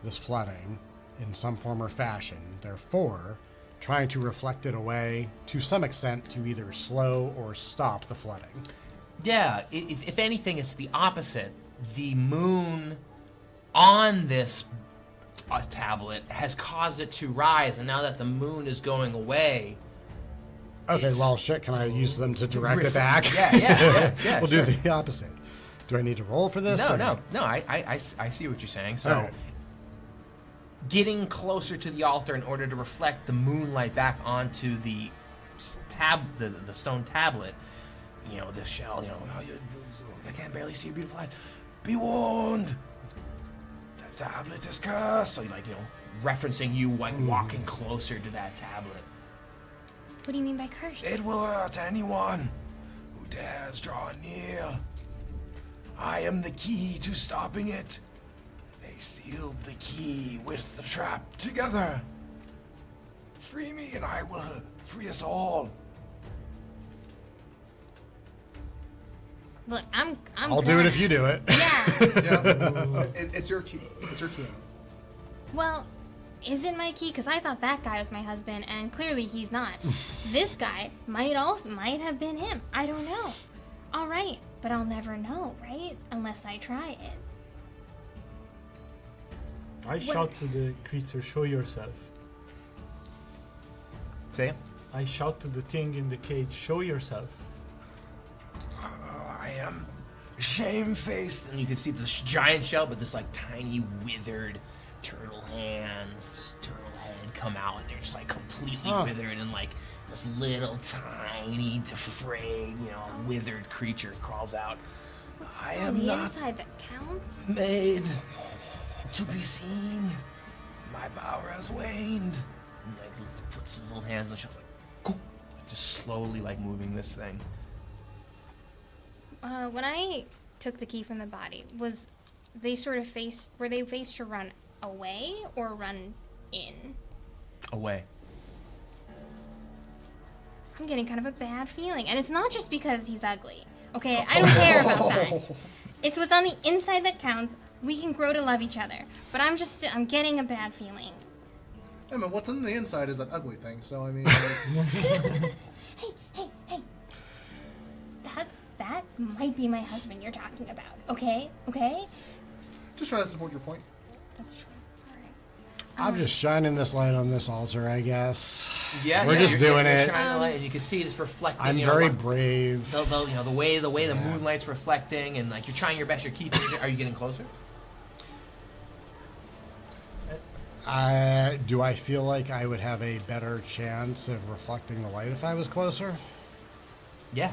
this flooding in some form or fashion. Therefore, trying to reflect it away to some extent to either slow or stop the flooding. Yeah. If anything, it's the opposite. The moon on this tablet has caused it to rise, and now that the moon is going away. Okay, It's- well, shit, can I use them to direct it back? Yeah. We'll sure. do the opposite. Do I need to roll for this? No, or- no. I see what you're saying. So, Alright. getting closer to the altar in order to reflect the moonlight back onto the the stone tablet. You know, the shell. You know, I can barely see your beautiful eyes. Be warned. The tablet is cursed. So, referencing you like walking closer to that tablet. What do you mean by curse? It will hurt anyone who dares draw near. I am the key to stopping it. They sealed the key with the trap together. Free me and I will free us all. Look, I'm I'll do it if you do it. Yeah. Yeah, it's your key. It's your key. Well, is it my key? Because I thought that guy was my husband, and clearly he's not. This guy might have been him. I don't know. All right, but I'll never know, right? Unless I try it. I shout to the creature, show yourself. Say, I shout to the thing in the cage, show yourself. I am shamefaced, and you can see this giant shell, but this like tiny withered turtle hands, turtle head come out, and they're just like completely withered, and like this little tiny, defrayed, withered creature crawls out. What's I on am the not inside that counts? made to be seen. My power has waned. And like puts his little hands on the shell, like, "Coop," just slowly like moving this thing. When I took the key from the body, were they faced to run away or run in? Away. I'm getting kind of a bad feeling, and it's not just because he's ugly. Okay, I don't care about that. It's what's on the inside that counts. We can grow to love each other, but I'm getting a bad feeling. Emma, what's on the inside is that ugly thing. So I mean, like, Hey! that might be my husband you're talking about. Okay? Okay? Just trying to support your point. That's true. All right. I'm just shining this light on this altar, I guess. Yeah, We're just doing it. Shining the light, and you can see it's reflecting. I'm you know, very like, brave. the way the Yeah. moonlight's reflecting, and like you're trying your best. You're keeping. Are you getting closer? Do I feel like I would have a better chance of reflecting the light if I was closer? Yeah.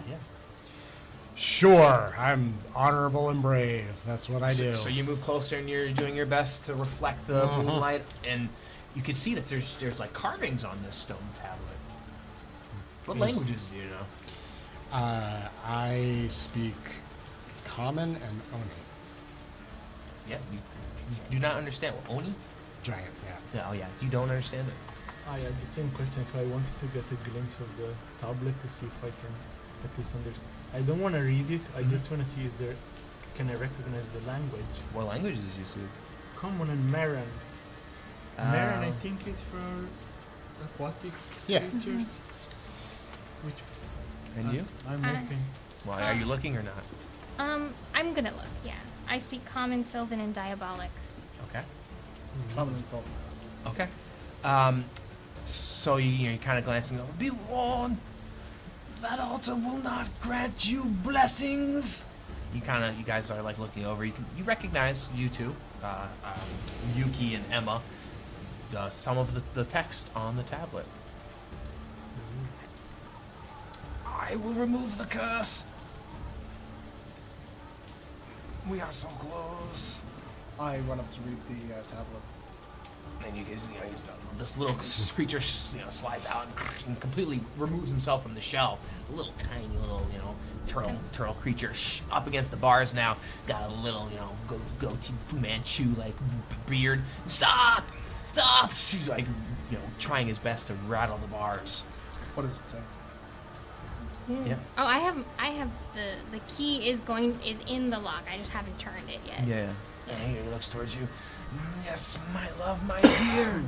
Sure, I'm honorable and brave. That's what I do. So you move closer, and you're doing your best to reflect the moonlight, and you can see that there's like carvings on this stone tablet. What Is- languages do you know? I speak Common and Oni. Yeah, you do not understand Oni. Giant, yeah. Yeah, oh yeah, you don't understand it. I had the same question, so I wanted to get a glimpse of the tablet to see if I can at least understand. I don't want to read it. I just want to see can I recognize the language? What languages do you speak? Common and Maran. Maran, I think, is for aquatic Yeah. creatures. Which And you? I'm I- looking. Well, are you looking or not? I'm gonna look, yeah. I speak Common, Sylvan, and Diabolic. Okay. Common insult. Okay. So you're kind of glancing over. Be warned, that altar will not grant you blessings. You guys are like looking over. You recognize you two, Yuki and Emma, some of the text on the tablet. I will remove the curse. We are so close. I run up to read the tablet. And this little creature slides out and completely removes himself from the shell. It's a little tiny little turtle creature up against the bars now. Got a little goatee Fu Manchu like beard. Stop! She's like trying his best to rattle the bars. What does it say? Yeah. Oh, I have the key is in the lock. I just haven't turned it yet. Yeah. He looks towards you. Yes, my love, my dear.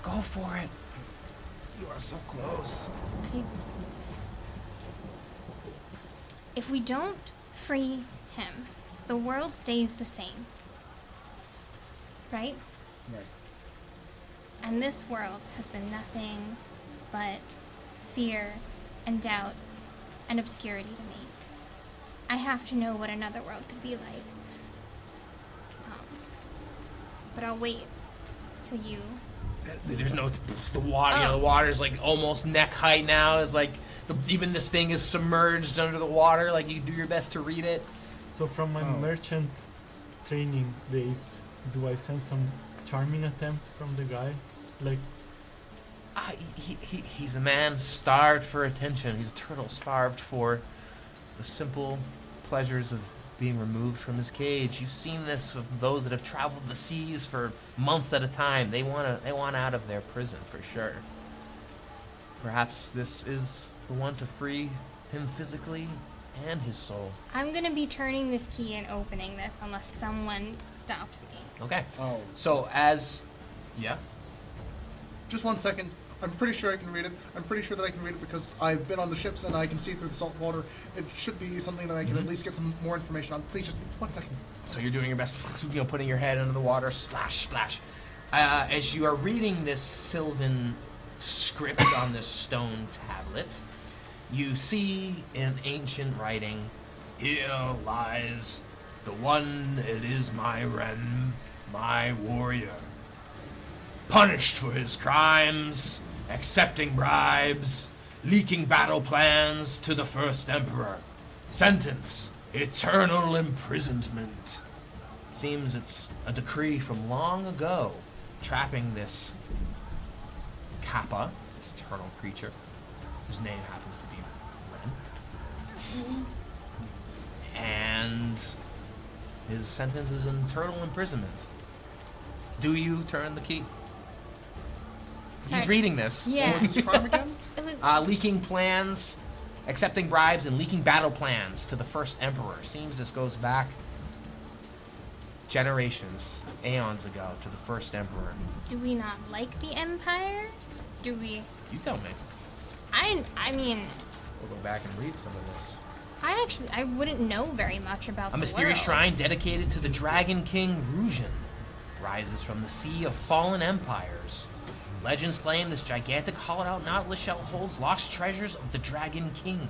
Go for it. You are so close. If we don't free him, the world stays the same. Right? Right. And this world has been nothing but fear and doubt and obscurity to me. I have to know what another world could be like. But I'll wait till you. There's no the water. The water's like almost neck height now. It's like even this thing is submerged under the water. Like you do your best to read it. So from my merchant training days, do I sense some charming attempt from the guy? Like, He's a man starved for attention. He's a turtle starved for the simple pleasures of being removed from his cage. You've seen this with those that have traveled the seas for months at a time. They want out of their prison for sure. Perhaps this is the one to free him physically and his soul. I'm gonna be turning this key and opening this unless someone stops me. Okay. Oh. So yeah. Just 1 second. I'm pretty sure I can read it. I'm pretty sure that I can read it because I've been on the ships and I can see through the salt water. It should be something that I can at least get some more information on. Please, just 1 second. So you're doing your best, putting your head under the water, splash, splash. As you are reading this Sylvan script on this stone tablet, you see in ancient writing, "Here lies the one, it is my Ren, my warrior. Punished for his crimes, accepting bribes, leaking battle plans to the first emperor. Sentence, eternal imprisonment." Seems it's a decree from long ago, trapping this Kappa, this turtle creature, whose name happens to be Ren. And his sentence is eternal imprisonment. Do you turn the key? He's Sorry. reading this. What Yeah. was his crime again? It was- Leaking plans, accepting bribes, and leaking battle plans to the first emperor. Seems this goes back generations, aeons ago, to the first emperor. Do we not like the Empire? Do we? You tell me. I mean, We'll go back and read some of this. I wouldn't know very much about A the mysterious world. shrine dedicated to the Dragon King Rujin rises from the sea of fallen empires. Legends claim this gigantic hollowed-out Nautilus shell holds lost treasures of the Dragon King.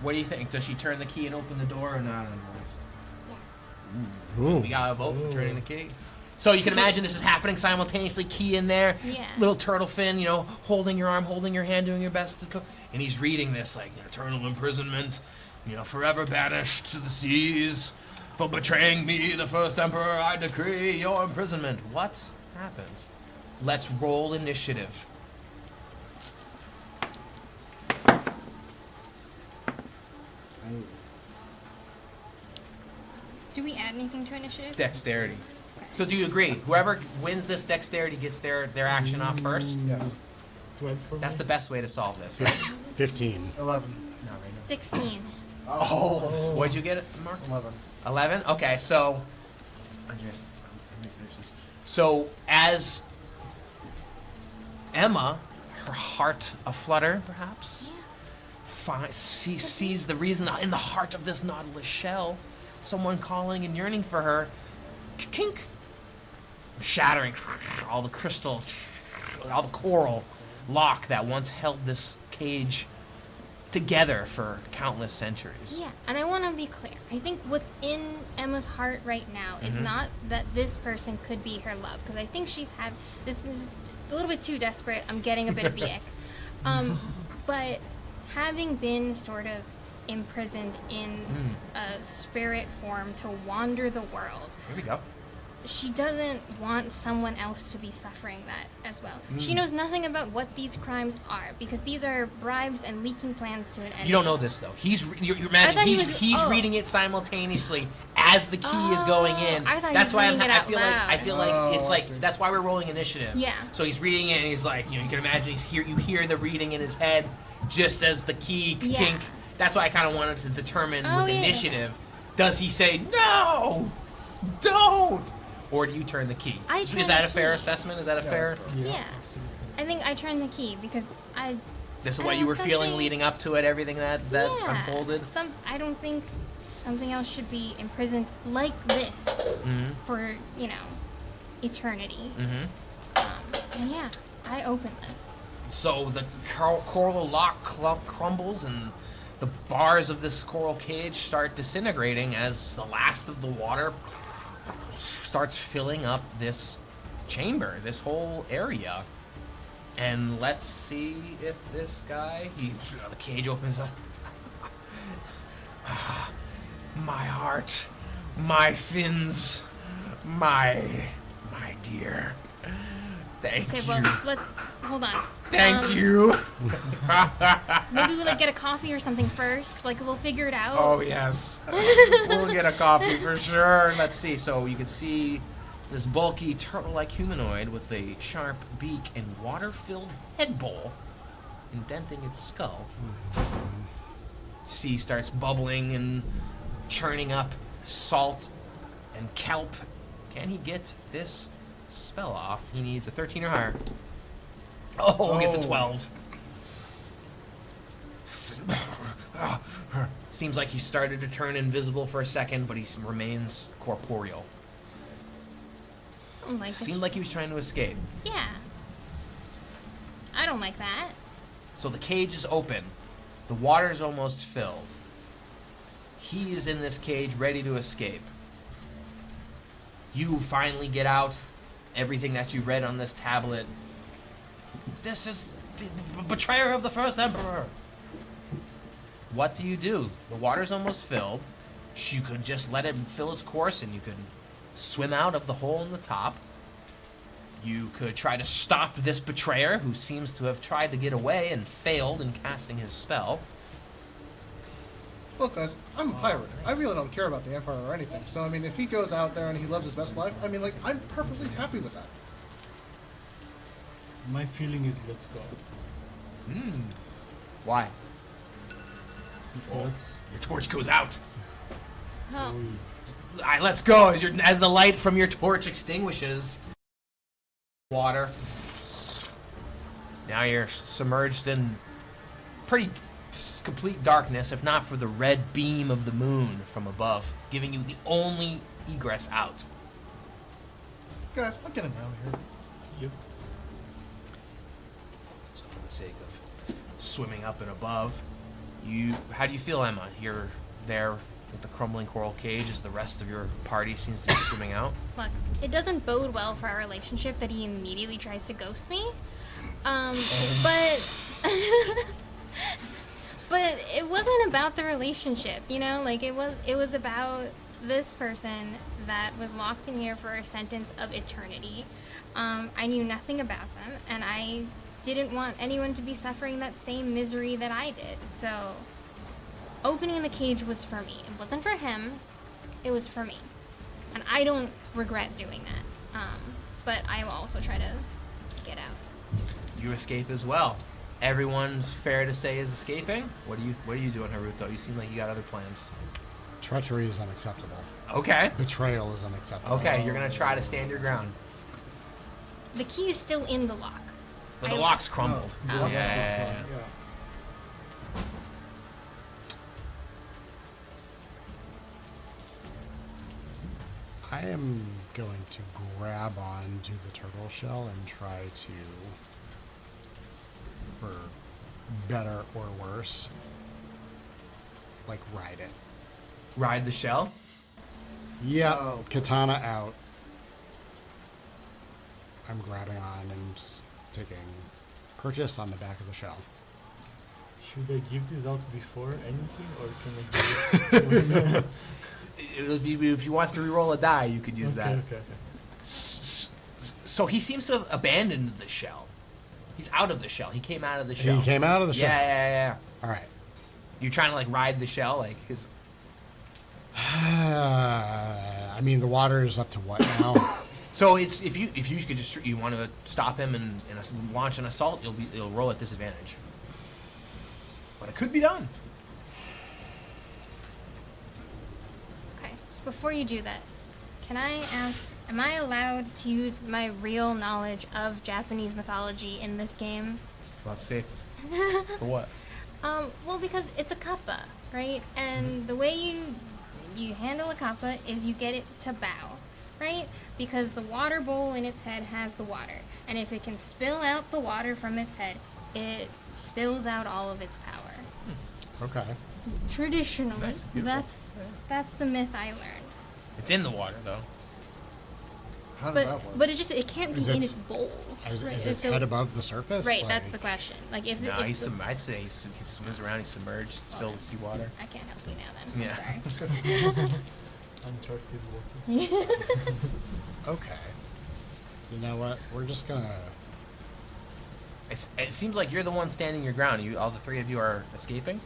What do you think? Does she turn the key and open the door or not? Yes. We got a vote for turning the key. So you can imagine this is happening simultaneously. Key in there, Yeah. little turtle fin, you know, holding your arm, holding your hand, doing your best to and he's reading this like eternal imprisonment, you know, forever banished to the seas. For betraying me, the first emperor, I decree your imprisonment. What happens? Let's roll initiative. Do we add anything to initiative? It's dexterity. So do you agree? Whoever wins this dexterity gets their action off first? Yes. 12 for That's me. the best way to solve this, right? 15. 11. No, right now. 16. Oh. What'd you get, Mark? 11. 11? Okay, so Andreas, let me finish this. So as Emma, her heart aflutter, perhaps, sees the reason in the heart of this Nautilus shell, someone calling and yearning for her, kink, shattering all the crystal, all the coral lock that once held this cage together for countless centuries. Yeah, and I want to be clear. I think what's in Emma's heart right now is Mm-hmm. not that this person could be her love, because I think this is a little bit too desperate. I'm getting a bit of the ick. But having been sort of imprisoned in a spirit form to wander the world, Here we go. she doesn't want someone else to be suffering that as well. She knows nothing about what these crimes are, because these are bribes and leaking plans to an end. You don't know this though. You imagine thought he he's was- reading it simultaneously as the key is going in. I thought he That's was why reading it I out feel loud. like Oh, it's I like see. that's why we're rolling initiative. Yeah. So he's reading it and he's like, you know, you can imagine you hear the reading in his head just as the key Yeah. kink. That's why I kind of wanted to determine Oh, with yeah. initiative. Does he say no? Don't. Or do you turn the key? I turn Is that the a fair key. assessment? Is that a Yeah, fair? that's fair. Yeah. I think I turned the key because This is I what don't you know, were feeling something- leading up to it, everything that yeah, unfolded. I don't think something else should be imprisoned like this for, you know, eternity. And yeah, I open this. So the coral lock crumbles and the bars of this coral cage start disintegrating as the last of the water starts filling up this chamber, this whole area. And let's see if this guy, the cage opens up. My heart, my fins, my dear. Thank Okay, you. well, let's hold on. Thank you. Maybe we like get a coffee or something first. Like we'll figure it out. Oh yes, we'll get a coffee for sure. Let's see. So you can see this bulky turtle-like humanoid with a sharp beak and water-filled head bowl indenting its skull. Sea starts bubbling and churning up salt and kelp. Can he get this spell off? He needs a 13 or higher. Oh, gets a 12. Seems like he started to turn invisible for a second, but he remains corporeal. I don't like Seemed like he was trying to escape. Yeah. I don't like that. So the cage is open. The water's almost filled. He is in this cage ready to escape. You finally get out everything that you've read on this tablet. This is the betrayer of the first emperor. What do? The water's almost filled. You could just let it fill its course and you could swim out of the hole in the top. You could try to stop this betrayer who seems to have tried to get away and failed in casting his spell. Look, guys, I'm a pirate. I nice. really don't care about the Empire or anything. So, I mean, if he goes out there and he lives his best life, I mean, like, I'm perfectly happy with that. My feeling is let's go. Why? Because Your torch goes out. Oh. All right, let's go. As the light from your torch extinguishes, water. Now you're submerged in pretty complete darkness, if not for the red beam of the moon from above, giving you the only egress out. Guys, I'm getting out of here. Yep. So for the sake of swimming up and above, how do you feel, Emma? You're there with the crumbling coral cage as the rest of your party seems to be swimming out. Look, it doesn't bode well for our relationship that he immediately tries to ghost me. But but it wasn't about the relationship, you know? Like it was about this person that was locked in here for a sentence of eternity. I knew nothing about them, and I didn't want anyone to be suffering that same misery that I did. So opening the cage was for me. It wasn't for him. It was for me. And I don't regret doing that. But I will also try to get out. You escape as well. Everyone, fair to say, is escaping. What are you doing, Haruto? You seem like you got other plans. Treachery is unacceptable. Okay. Betrayal is unacceptable. Okay, you're gonna try to stand your ground. The key is still in the lock. But the lock's crumbled. The Oh. lock's Yeah. I am going to grab on to the turtle shell and try to, for better or worse, like ride it. Ride the shell. Yeah, Oh. katana out. I'm grabbing on and taking purchase on the back of the shell. Should I give this out before anything, or can I give it? If he wants to re-roll a die, you could use that. Okay. So he seems to have abandoned the shell. He's out of the shell. He came out of the shell. He came out of the shell. Yeah. All right. You're trying to like ride the shell, like his. I mean, the water is up to what now? So it's if you could just you want to stop him and launch an assault, you'll roll at disadvantage. But it could be done. Okay. Before you do that, can I ask, am I allowed to use my real knowledge of Japanese mythology in this game? That's safe. For what? Well, because it's a kappa, right? And the way you handle a kappa is you get it to bow, right? Because the water bowl in its head has the water. And if it can spill out the water from its head, it spills out all of its power. Okay. Traditionally, Nice, beautiful. that's the myth I learned. It's in the water though. How does that work? But it can't be Is in it- its bowl. Is right? its So- head above the surface? right, Like, that's the question. Like if, No, if the- I'd say he swims around. He's submerged. It's filled with seawater. I can't help you now then. Yeah. I'm sorry. Uncharted water. Okay. You know what? We're just gonna. It seems like you're the one standing your ground. All the three of you are escaping.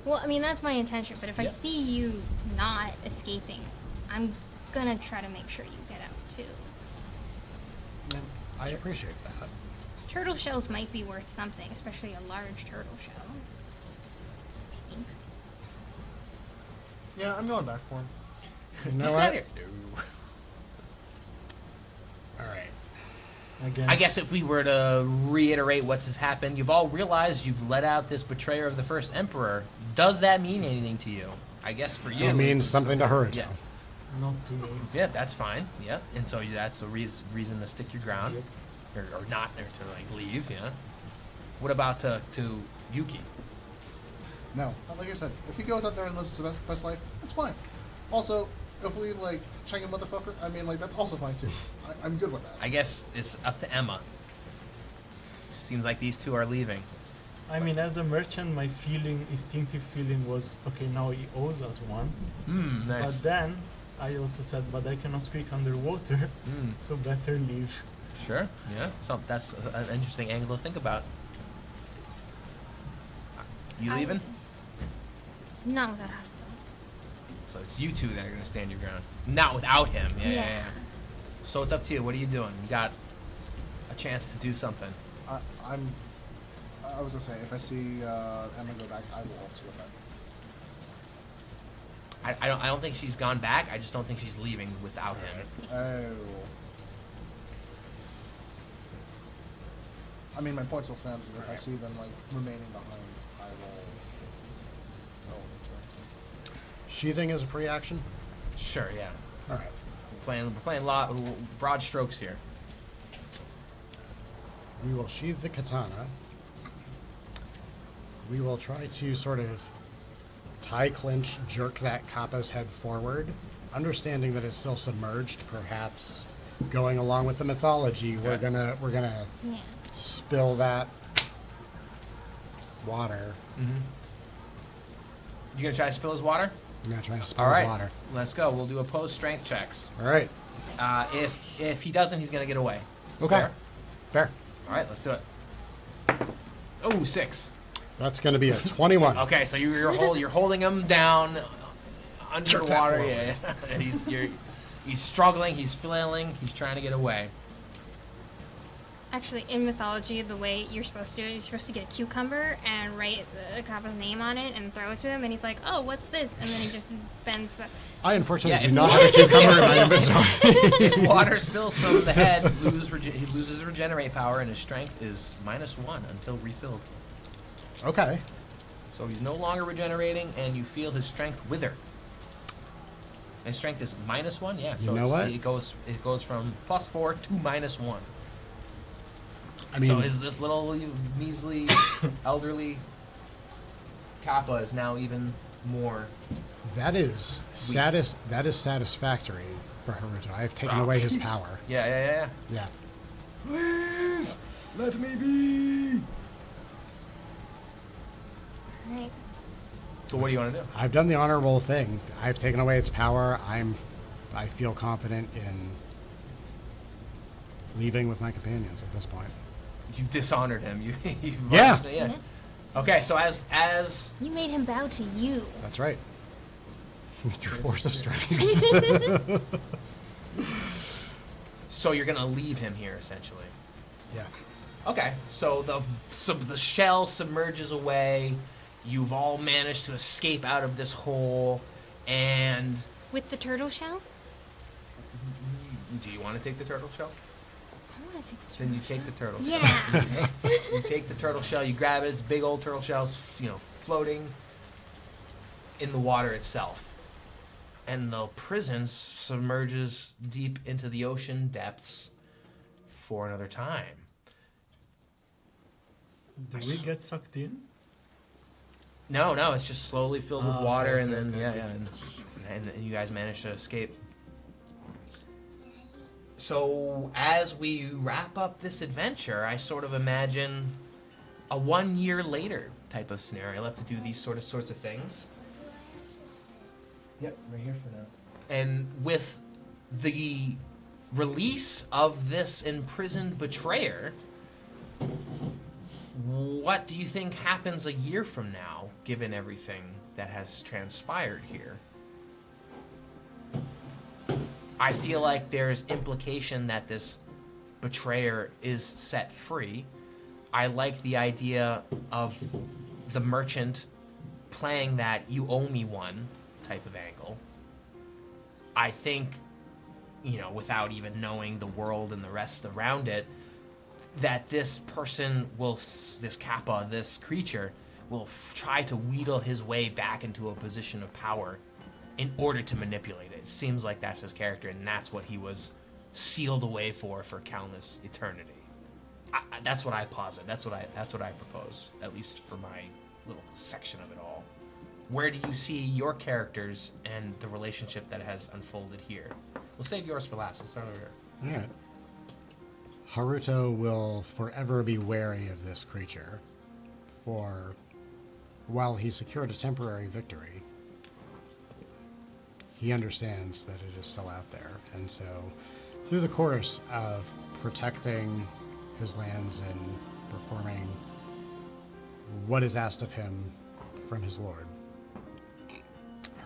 Well, I mean, that's my intention, but if I Yeah. see you not escaping, I'm gonna try to make sure you get out too. I appreciate that. Turtle shells might be worth something, especially a large turtle shell. I think. Yeah, I'm going back for him. You know He's what? not here. All right. Again. I guess if we were to reiterate what's has happened, you've all realized you've let out this betrayer of the first emperor. Does that mean anything to you? I guess for you. It means something to Haruto. Yeah. Not to me. Yeah, that's fine. Yeah, and so that's a reason to stick your ground, Yep. or not, or to like leave. Yeah. What about to Yuki? No, like I said, if he goes out there and lives his best life, that's fine. Also, if we like check a motherfucker, I mean, like that's also fine too. I'm good with that. I guess it's up to Emma. Seems like these two are leaving. I mean, as a merchant, my instinctive feeling was, okay, now he owes us one. Nice. But then I also said, but I cannot speak underwater, so better leave. Sure. Yeah. So that's an interesting angle to think about. You leaving? Not without Haruto. So it's you two that are gonna stand your ground. Not without him. Yeah. So it's up to you. What are you doing? You got a chance to do something. I was gonna say, if I see Emma go back, I will also go back. I don't think she's gone back. I just don't think she's leaving without him. Oh. I mean, my point still stands. If I see them like remaining behind, I will go into it. Sheathing is a free action. Sure, yeah. All right. We're playing broad strokes here. We will sheathe the katana. We will try to sort of tie clinch, jerk that Kappa's head forward, understanding that it's still submerged. Perhaps going along with the mythology, we're gonna Yeah. spill that water. You gonna try to spill his water? I'm gonna try to spill All right. his water. Let's go. We'll do opposed strength checks. All right. If he doesn't, he's gonna get away. Okay. Fair? Fair. All right, let's do it. Oh, 6. That's gonna be a 21. Okay, so you're holding him down under Jerk the that water. forward. Yeah, he's struggling. He's flailing. He's trying to get away. Actually, in mythology, the way you're supposed to do it, you're supposed to get a cucumber and write the Kappa's name on it and throw it to him, and he's like, "Oh, what's this?" And then he just bends. I unfortunately Yeah, do if not you- have a cucumber in my inventory. If water spills from the head, he loses regenerate power, and his strength is -1 until refilled. Okay. So he's no longer regenerating, and you feel his strength wither. His strength is -1. Yeah. So You know what? it goes from +4 to -1. I mean, So is this little measly, elderly Kappa is now even more. that is That is satisfactory for Haruto. I have taken away his power. Yeah. Yeah. Please let me be. Right. So what do you want to do? I've done the honorable thing. I've taken away its power. I feel confident in leaving with my companions at this point. You've dishonored him. You've Yeah. yeah. Okay, so as You made him bow to you. That's right. Through force of strength. so you're gonna leave him here essentially. Yeah. Okay, so the shell submerges away. You've all managed to escape out of this hole, and With the turtle shell? do you want to take the turtle shell? I want to take the turtle Then you take the turtle shell. Yeah. You take the turtle shell, you grab it, it's big old turtle shells, floating in the water itself. And the prison submerges deep into the ocean depths for another time. Do we get sucked in? No, it's just slowly filled with Oh, water, okay, and then, okay, yeah, okay. and you guys manage to escape. So, as we wrap up this adventure, I sort of imagine a 1 year later type of scenario. I'll have to do these sorts of things. Yep, right here for now. And with the release of this imprisoned betrayer, what do you think happens a year from now, given everything that has transpired here? I feel like there's implication that this betrayer is set free. I like the idea of the merchant playing that "you owe me one" type of angle. I think, without even knowing the world and the rest around it, that this person this Kappa, this creature, will try to wheedle his way back into a position of power in order to manipulate it. It seems like that's his character, and that's what he was sealed away for countless eternity. That's what I posit. That's what I propose, at least for my little section of it all. Where do you see your characters and the relationship that has unfolded here? We'll save yours for last. We'll start over here. All right. Haruto will forever be wary of this creature, for while he secured a temporary victory, he understands that it is still out there. And so, through the course of protecting his lands and performing what is asked of him from his lord,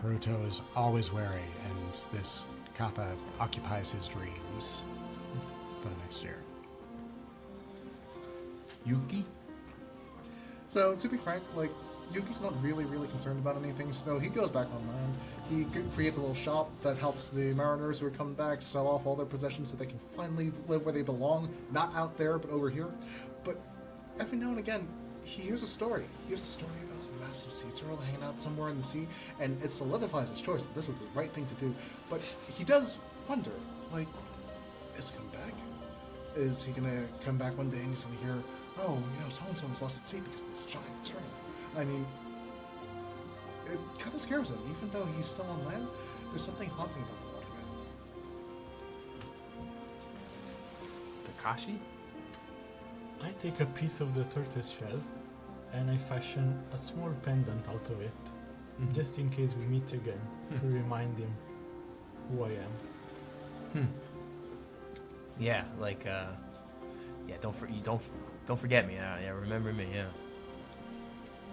Haruto is always wary, and this Kappa occupies his dreams for the next year. Yuki? So, to be frank, Yuki's not really concerned about anything, so he goes back on land. He creates a little shop that helps the mariners who are coming back sell off all their possessions so they can finally live where they belong. Not out there, but over here. But every now and again, he hears a story. He hears a story about some massive sea turtle hanging out somewhere in the sea, and it solidifies his choice that this was the right thing to do. But he does wonder, like, is he coming back? Is he gonna come back one day and he's gonna hear, oh, you know, so-and-so was lost at sea because of this giant turtle? I mean, it kind of scares him. Even though he's still on land, there's something haunting about the water now. Takashi? I take a piece of the tortoise shell and I fashion a small pendant out of it, just in case we meet again, to remind him who I am. Yeah, like, yeah, don't forget me. Yeah, remember me, yeah.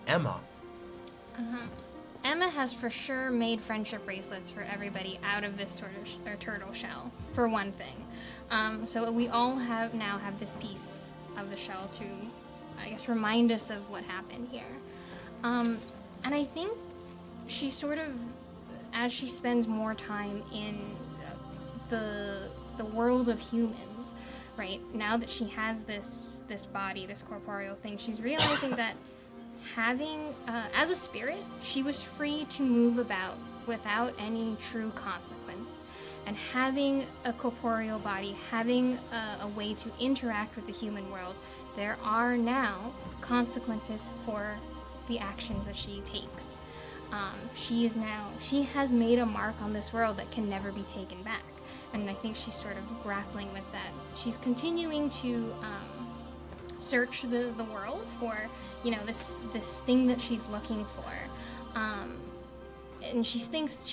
Emma. Emma has for sure made friendship bracelets for everybody out of this turtle shell, for one thing. So we all now have this piece of the shell to, I guess, remind us of what happened here. And I think she sort of, as she spends more time in the world of humans, right, now that she has this body, this corporeal thing, she's realizing that having, as a spirit, she was free to move about without any true consequence. And having a corporeal body, having a way to interact with the human world, there are now consequences for the actions that she takes. She has made a mark on this world that can never be taken back. And I think she's sort of grappling with that. She's continuing to search the world for, you know, this thing that she's looking for. And she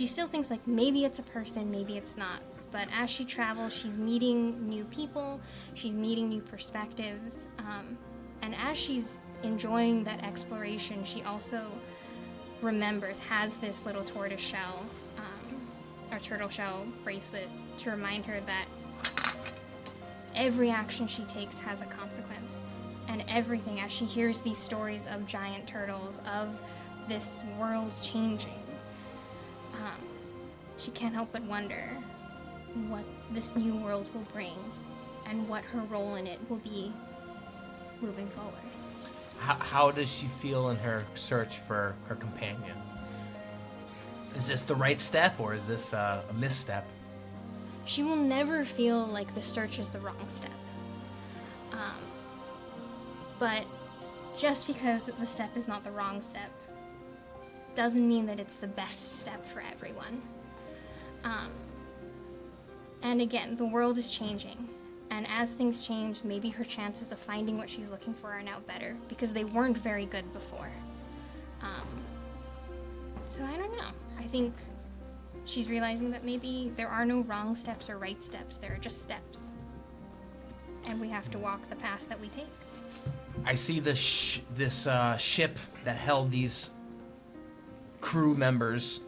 still thinks like maybe it's a person, maybe it's not. But as she travels, she's meeting new people, she's meeting new perspectives. And as she's enjoying that exploration, she also has this little tortoise shell or turtle shell bracelet to remind her that every action she takes has a consequence. And everything, as she hears these stories of giant turtles, of this world changing, she can't help but wonder what this new world will bring and what her role in it will be moving forward. How does she feel in her search for her companion? Is this the right step, or is this a misstep? She will never feel like the search is the wrong step. But just because the step is not the wrong step doesn't mean that it's the best step for everyone. And again, the world is changing. And as things change, maybe her chances of finding what she's looking for are now better, because they weren't very good before. So I don't know. I think she's realizing that maybe there are no wrong steps or right steps. There are just steps. And we have to walk the path that we take. I see this ship that held these crew members,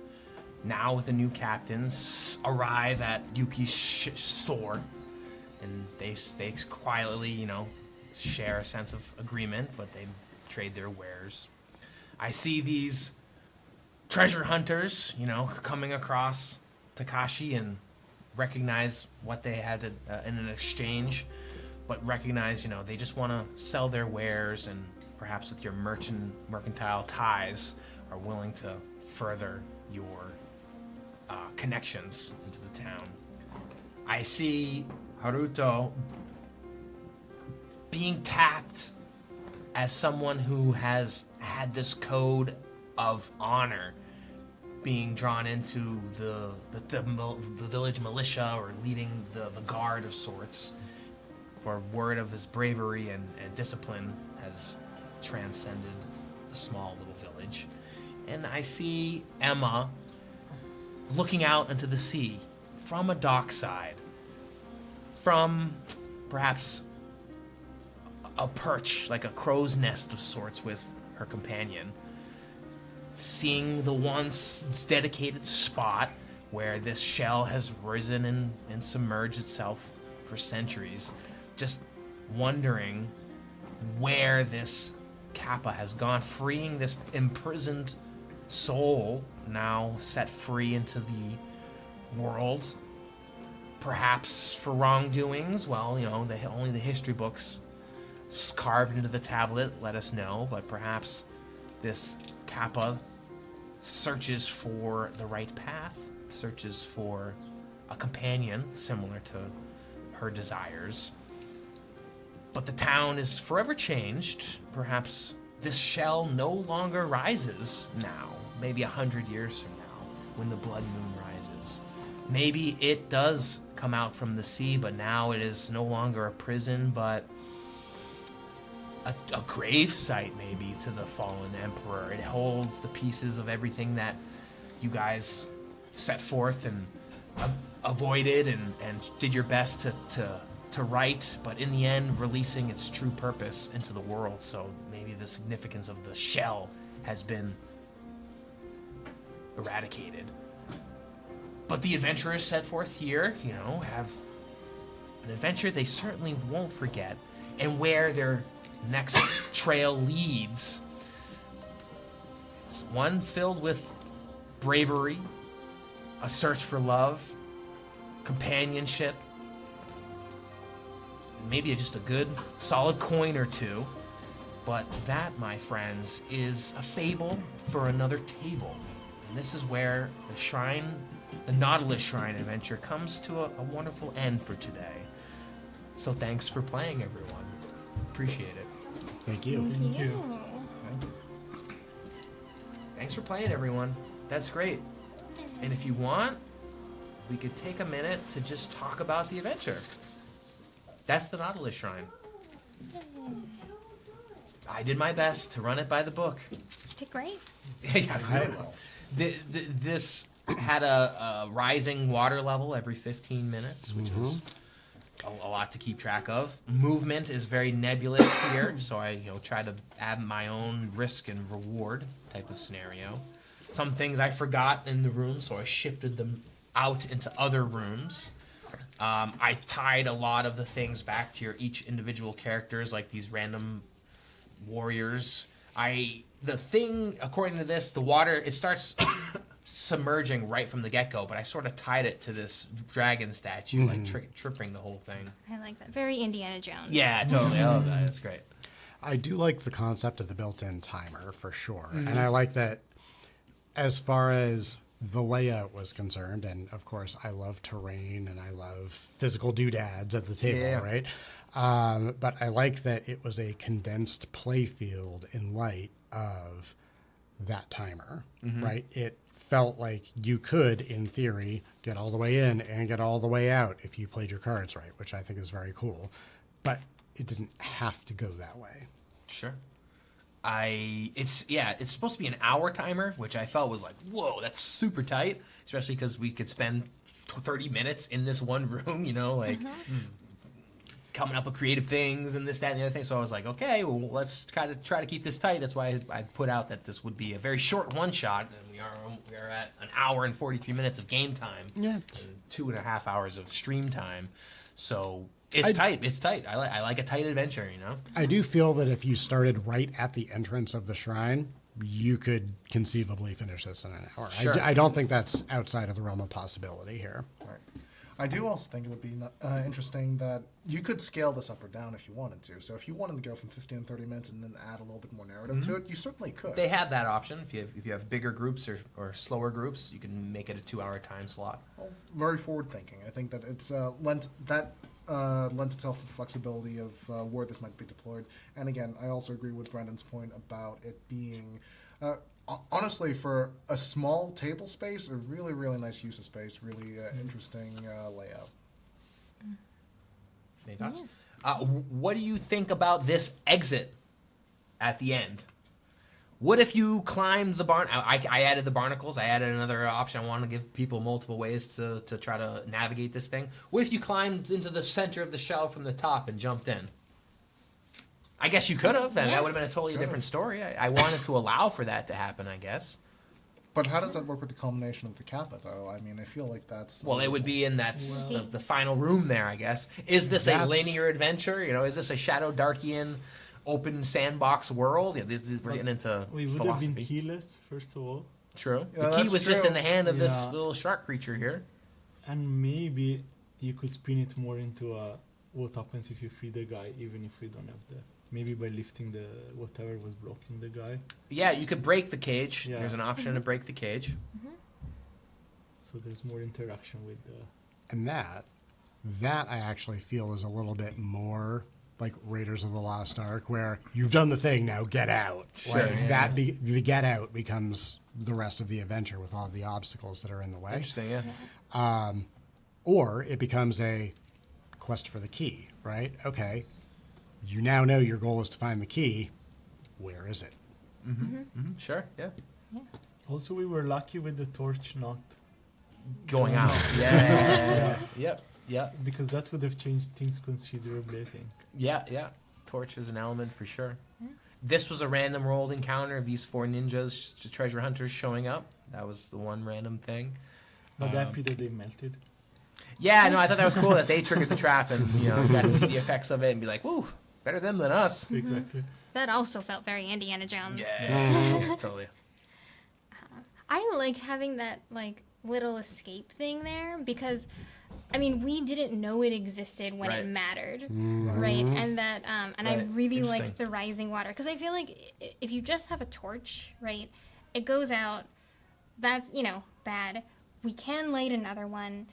now with the new captains, arrive at Yuki's store. And they quietly, you know, share a sense of agreement, but they trade their wares. I see these treasure hunters, you know, coming across Takashi and recognize what they had in an exchange, but recognize, you know, they just want to sell their wares, and perhaps with your mercantile ties are willing to further your connections into the town. I see Haruto being tapped as someone who has had this code of honor, being drawn into the village militia, or leading the guard of sorts, for word of his bravery and discipline has transcended the small little village. And I see Emma looking out into the sea from a dockside, from perhaps a perch, like a crow's nest of sorts, with her companion, seeing the once dedicated spot where this shell has risen and submerged itself for centuries, just wondering where this Kappa has gone, freeing this imprisoned soul, now set free into the world, perhaps for wrongdoings. Well, you know, only the history books carved into the tablet let us know, but perhaps this Kappa searches for the right path, searches for a companion similar to her desires. But the town is forever changed. Perhaps this shell no longer rises now, maybe 100 years from now, when the blood moon rises. Maybe it does come out from the sea, but now it is no longer a prison, but a grave site maybe to the fallen emperor. It holds the pieces of everything that you guys set forth and avoided and did your best to right, but in the end releasing its true purpose into the world. So maybe the significance of the shell has been eradicated. But the adventurers set forth here, have an adventure they certainly won't forget, and where their next trail leads. It's one filled with bravery, a search for love, companionship, maybe just a good, solid coin or two. But that, my friends, is a fable for another table. And this is where the Nautilus Shrine adventure comes to a wonderful end for today. So thanks for playing, everyone. Appreciate it. Thank you. Thank you. Thanks for playing, everyone. That's great. And if you want, we could take a minute to just talk about the adventure. That's the Nautilus Shrine. I did my best to run it by the book. You did great. Yeah, really well. This had a rising water level every 15 minutes, which was a lot to keep track of. Movement is very nebulous here, so I try to add my own risk and reward type of scenario. Some things I forgot in the room, so I shifted them out into other rooms. I tied a lot of the things back to each individual characters, like these random warriors. The thing, according to this, the water, it starts submerging right from the get-go, but I sort of tied it to this dragon statue, like tripping the whole thing. I like that. Very Indiana Jones. Yeah, totally. I love that. It's great. I do like the concept of the built-in timer for sure. And I like that as far as the layout was concerned, and of course I love terrain and I love physical doodads at the table, right? But I like that it was a condensed playfield in light of that timer, right? It felt like you could, in theory, get all the way in and get all the way out if you played your cards right, which I think is very cool. But it didn't have to go that way. Sure. It's supposed to be an hour timer, which I felt was like, whoa, that's super tight, especially because we could spend 30 minutes in this one room, coming up with creative things and this, that, and the other thing. So I was like, okay, well, let's try to keep this tight. That's why I put out that this would be a very short one-shot, and we are at an hour and 43 minutes of game time, and 2.5 hours of stream time. So it's tight. It's tight. I like a tight adventure, I do feel that if you started right at the entrance of the shrine, you could conceivably finish this in an hour. Sure. I don't think that's outside of the realm of possibility here. Right. I do also think it would be interesting that you could scale this up or down if you wanted to. So if you wanted to go from 15 to 30 minutes and then add a little bit more narrative to it, you certainly could. They have that option. If you have bigger groups or slower groups, you can make it a 2-hour time slot. Well, very forward thinking. I think that it's lent itself to the flexibility of where this might be deployed. And again, I also agree with Brendan's point about it being, honestly, for a small table space, a really, really nice use of space, really interesting layout. Any thoughts? What do you think about this exit at the end? What if you climbed the barn? I added the barnacles. I added another option. I want to give people multiple ways to try to navigate this thing. What if you climbed into the center of the shell from the top and jumped in? I guess you could have, and that would have been a totally different story. I wanted to allow for that to happen, I guess. But how does that work with the culmination of the Kappa, though? I mean, I feel like that's... Well, it would be in the final room there, I guess. Is this a linear adventure? Is this a ShadowDarkian open sandbox world? Yeah, we're getting into We would philosophy. have been keyless, first of all. True. Yeah, the key that's was just true. in the hand of this Yeah. little shark creature here. And maybe you could spin it more into a what happens if you free the guy, even if we don't have the maybe by lifting the whatever was blocking the guy. Yeah, you could break the cage. Yeah. There's an option to break the cage. So there's more interaction with the. And that I actually feel is a little bit more like Raiders of the Lost Ark, where you've done the thing, now get out. Sure, Like yeah. the get out becomes the rest of the adventure with all the obstacles that are in the way. Interesting, yeah. Or it becomes a quest for the key, right? Okay, you now know your goal is to find the key. Where is it? Sure, yeah. Also, we were lucky with the torch not Going out. Yeah. Yep. because that would have changed things considerably. I think. Yeah. Torch is an element for sure. This was a random rolled encounter of these 4 ninjas, treasure hunters showing up. That was the one random thing. Not happy that they melted. Yeah, no, I thought that was cool that they triggered the trap and, you got to see the effects of it and be like, woo, better them than us. Exactly. That also felt very Indiana Jones. Yeah, totally. I liked having that like little escape thing there because, I mean, we didn't know it existed when Right. it mattered, right? And that, and I Right. really Interesting. liked the rising water because I feel like if you just have a torch, right, it goes out. That's bad. We can light another one,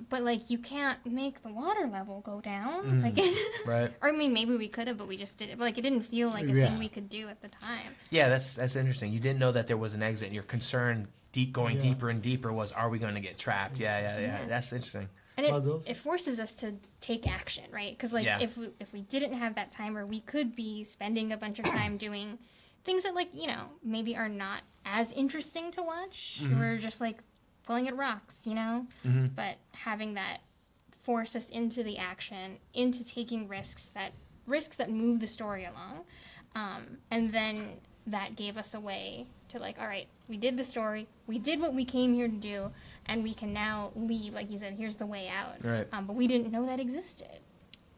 but like you can't make the water level go down. Like, Right. or I mean, maybe we could have, but we just didn't. Like, it didn't feel like a Yeah. thing we could do at the time. Yeah, that's interesting. You didn't know that there was an exit and your concern going Yeah. deeper and deeper was, are we going to get trapped? Yeah. That's interesting. And Well, those- it forces us to take action, right? Because like Yeah. if we didn't have that timer, we could be spending a bunch of time doing things that like maybe are not as interesting to watch. We're just like pulling at rocks, But having that force us into the action, into taking risks that move the story along, and then that gave us a way to like, all right, we did the story, we did what we came here to do, and we can now leave. Like you said, here's the way out. Right. But we didn't know that existed.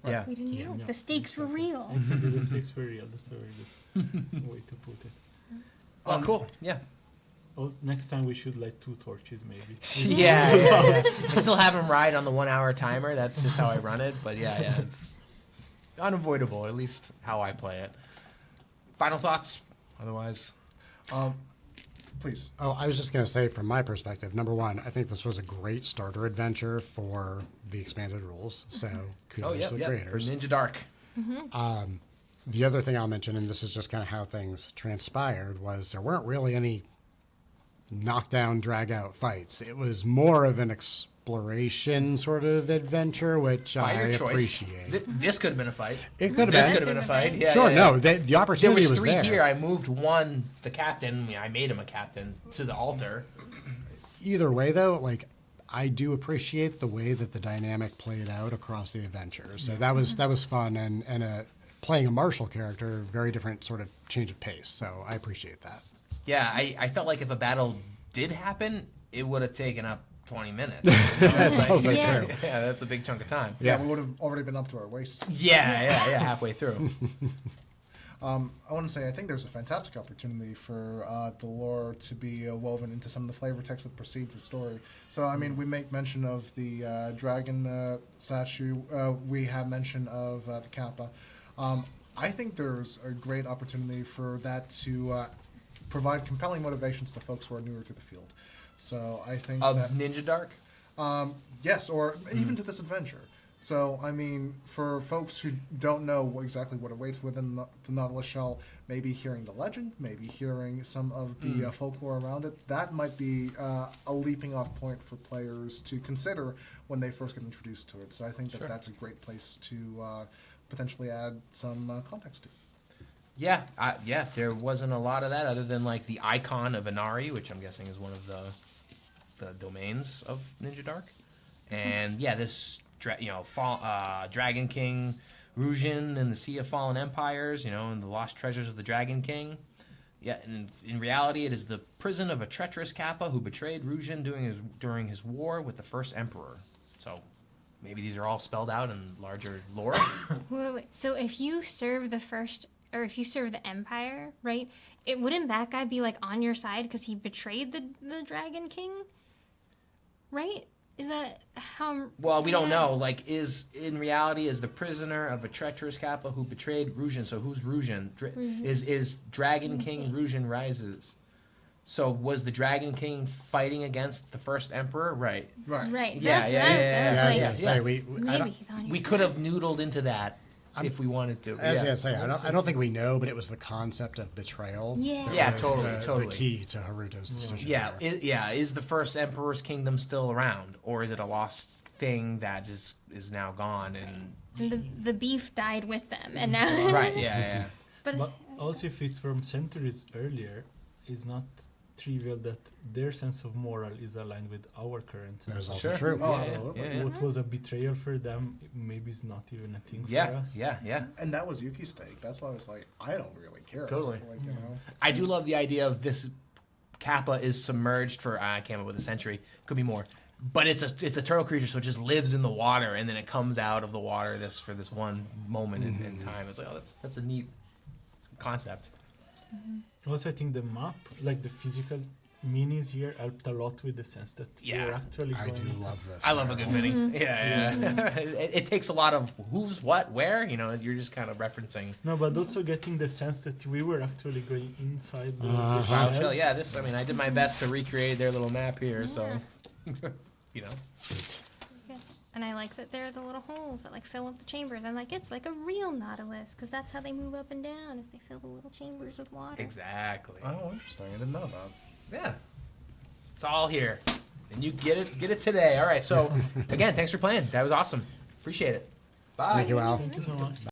Yeah. We didn't know. Yeah, The stakes were real. Exactly, the stakes were real. That's a very good way to put it. Oh, cool. Yeah. Oh, next time we should light 2 torches, maybe. Yeah. I still have him ride on the 1 hour timer. That's just how I run it. But yeah, it's unavoidable, at least how I play it. Final thoughts? Otherwise. Please. Oh, I was just going to say, from my perspective, number one, I think this was a great starter adventure for the expanded rules. So kudos to the For creators. NinjaDark. The other thing I'll mention, and this is just kind of how things transpired, was there weren't really any knockdown, drag-out fights. It was more of an exploration sort of adventure, which By I your choice. appreciate. This could have been a fight. It could have This been. could have been a fight. Yeah. Sure, yeah. no, the There opportunity was was 3 there. here. I moved one, the captain. I made him a captain to the altar. Either way, though, like, I do appreciate the way that the dynamic played out across the adventure. So that was fun, and playing a martial character, very different sort of change of pace. So I appreciate that. Yeah, I felt like if a battle did happen, it would have taken up 20 minutes. That's also Yes. true. Yeah, that's a big chunk of time. Yeah, we would have already been up to our waists. Yeah, halfway through. I want to say I think there's a fantastic opportunity for the lore to be woven into some of the flavor text that precedes the story. So, I mean, we make mention of the dragon statue. We have mention of the Kappa. I think there's a great opportunity for that to provide compelling motivations to folks who are newer to the field. So I think Of that... NinjaDark? Yes, or even to this adventure. So, I mean, for folks who don't know exactly what awaits within the Nautilus shell, maybe hearing the legend, maybe hearing some of the folklore around it, that might be a leaping off point for players to consider when they first get introduced to it. So I think that that's a great place to potentially add some context to. Yeah, there wasn't a lot of that other than like the icon of Inari, which I'm guessing is one of the domains of NinjaDark. And yeah, this Dragon King Rujin and the Sea of Fallen Empires, and the lost treasures of the Dragon King. Yeah, and in reality, it is the prison of a treacherous Kappa who betrayed Rujin during his war with the first emperor. So maybe these are all spelled out in larger lore. Wait. So if you serve the first, or if you serve the Empire, right? Wouldn't that guy be like on your side because he betrayed the Dragon King, right? Is that how? Well, we don't yeah. know. Like, in reality, is the prisoner of a treacherous Kappa who betrayed Rujin? So who's Rujin? Rujin. Is Dragon King Okay. Rujin rises? So was the Dragon King fighting against the first Emperor? Right. Right. Right. Yeah, That's, yeah, that's, yeah, that's Yeah, I was like, gonna say, I maybe don't, he's on your We side. could have noodled into that if we wanted to. I was Yeah. gonna say, I don't think we know, but it was the concept of betrayal. Yeah. that Yeah, was totally, the totally. key to Haruto's decision. Yeah, there. is the first Emperor's kingdom still around, or is it a lost thing that is now gone? And And the beef died with them, and now. right, yeah. But, But also, if it's from centuries earlier, it's not trivial that their sense of moral is aligned with our current That is sense. also Sure. true. Oh, Yeah, absolutely. yeah, yeah. What was a betrayal for them, maybe is not even a thing for Yeah, us. yeah. And that was Yuki's stake. That's why I was like, I don't really care. Totally. Like, you know. I do love the idea of this Kappa is submerged for I can't remember, with a century, could be more, but it's a turtle creature, so it just lives in the water and then it comes out of the water for this one moment in time. It's like, oh, that's a neat concept. Also, I think the map, like the physical minis here, helped a lot with the sense that Yeah. we're actually I going do into- love this. I love a good mini. Yeah. It takes a lot of who's what where. You know, you're just kind of referencing. No, but also getting the sense that we were actually going inside the Uh-huh. Style shell. shell. Yeah, this. I mean, I did my best to recreate their little map here. So, you know. Sweet. and I like that there are the little holes that like fill up the chambers. I'm like, it's like a real Nautilus, because that's how they move up and down, is they fill the little chambers with water. Exactly. Oh, interesting. I didn't know that. Yeah. It's all here. And you get it today. All right. So again, thanks for playing. That was awesome. Appreciate it. Bye. Thank you, Al. Thank you so much.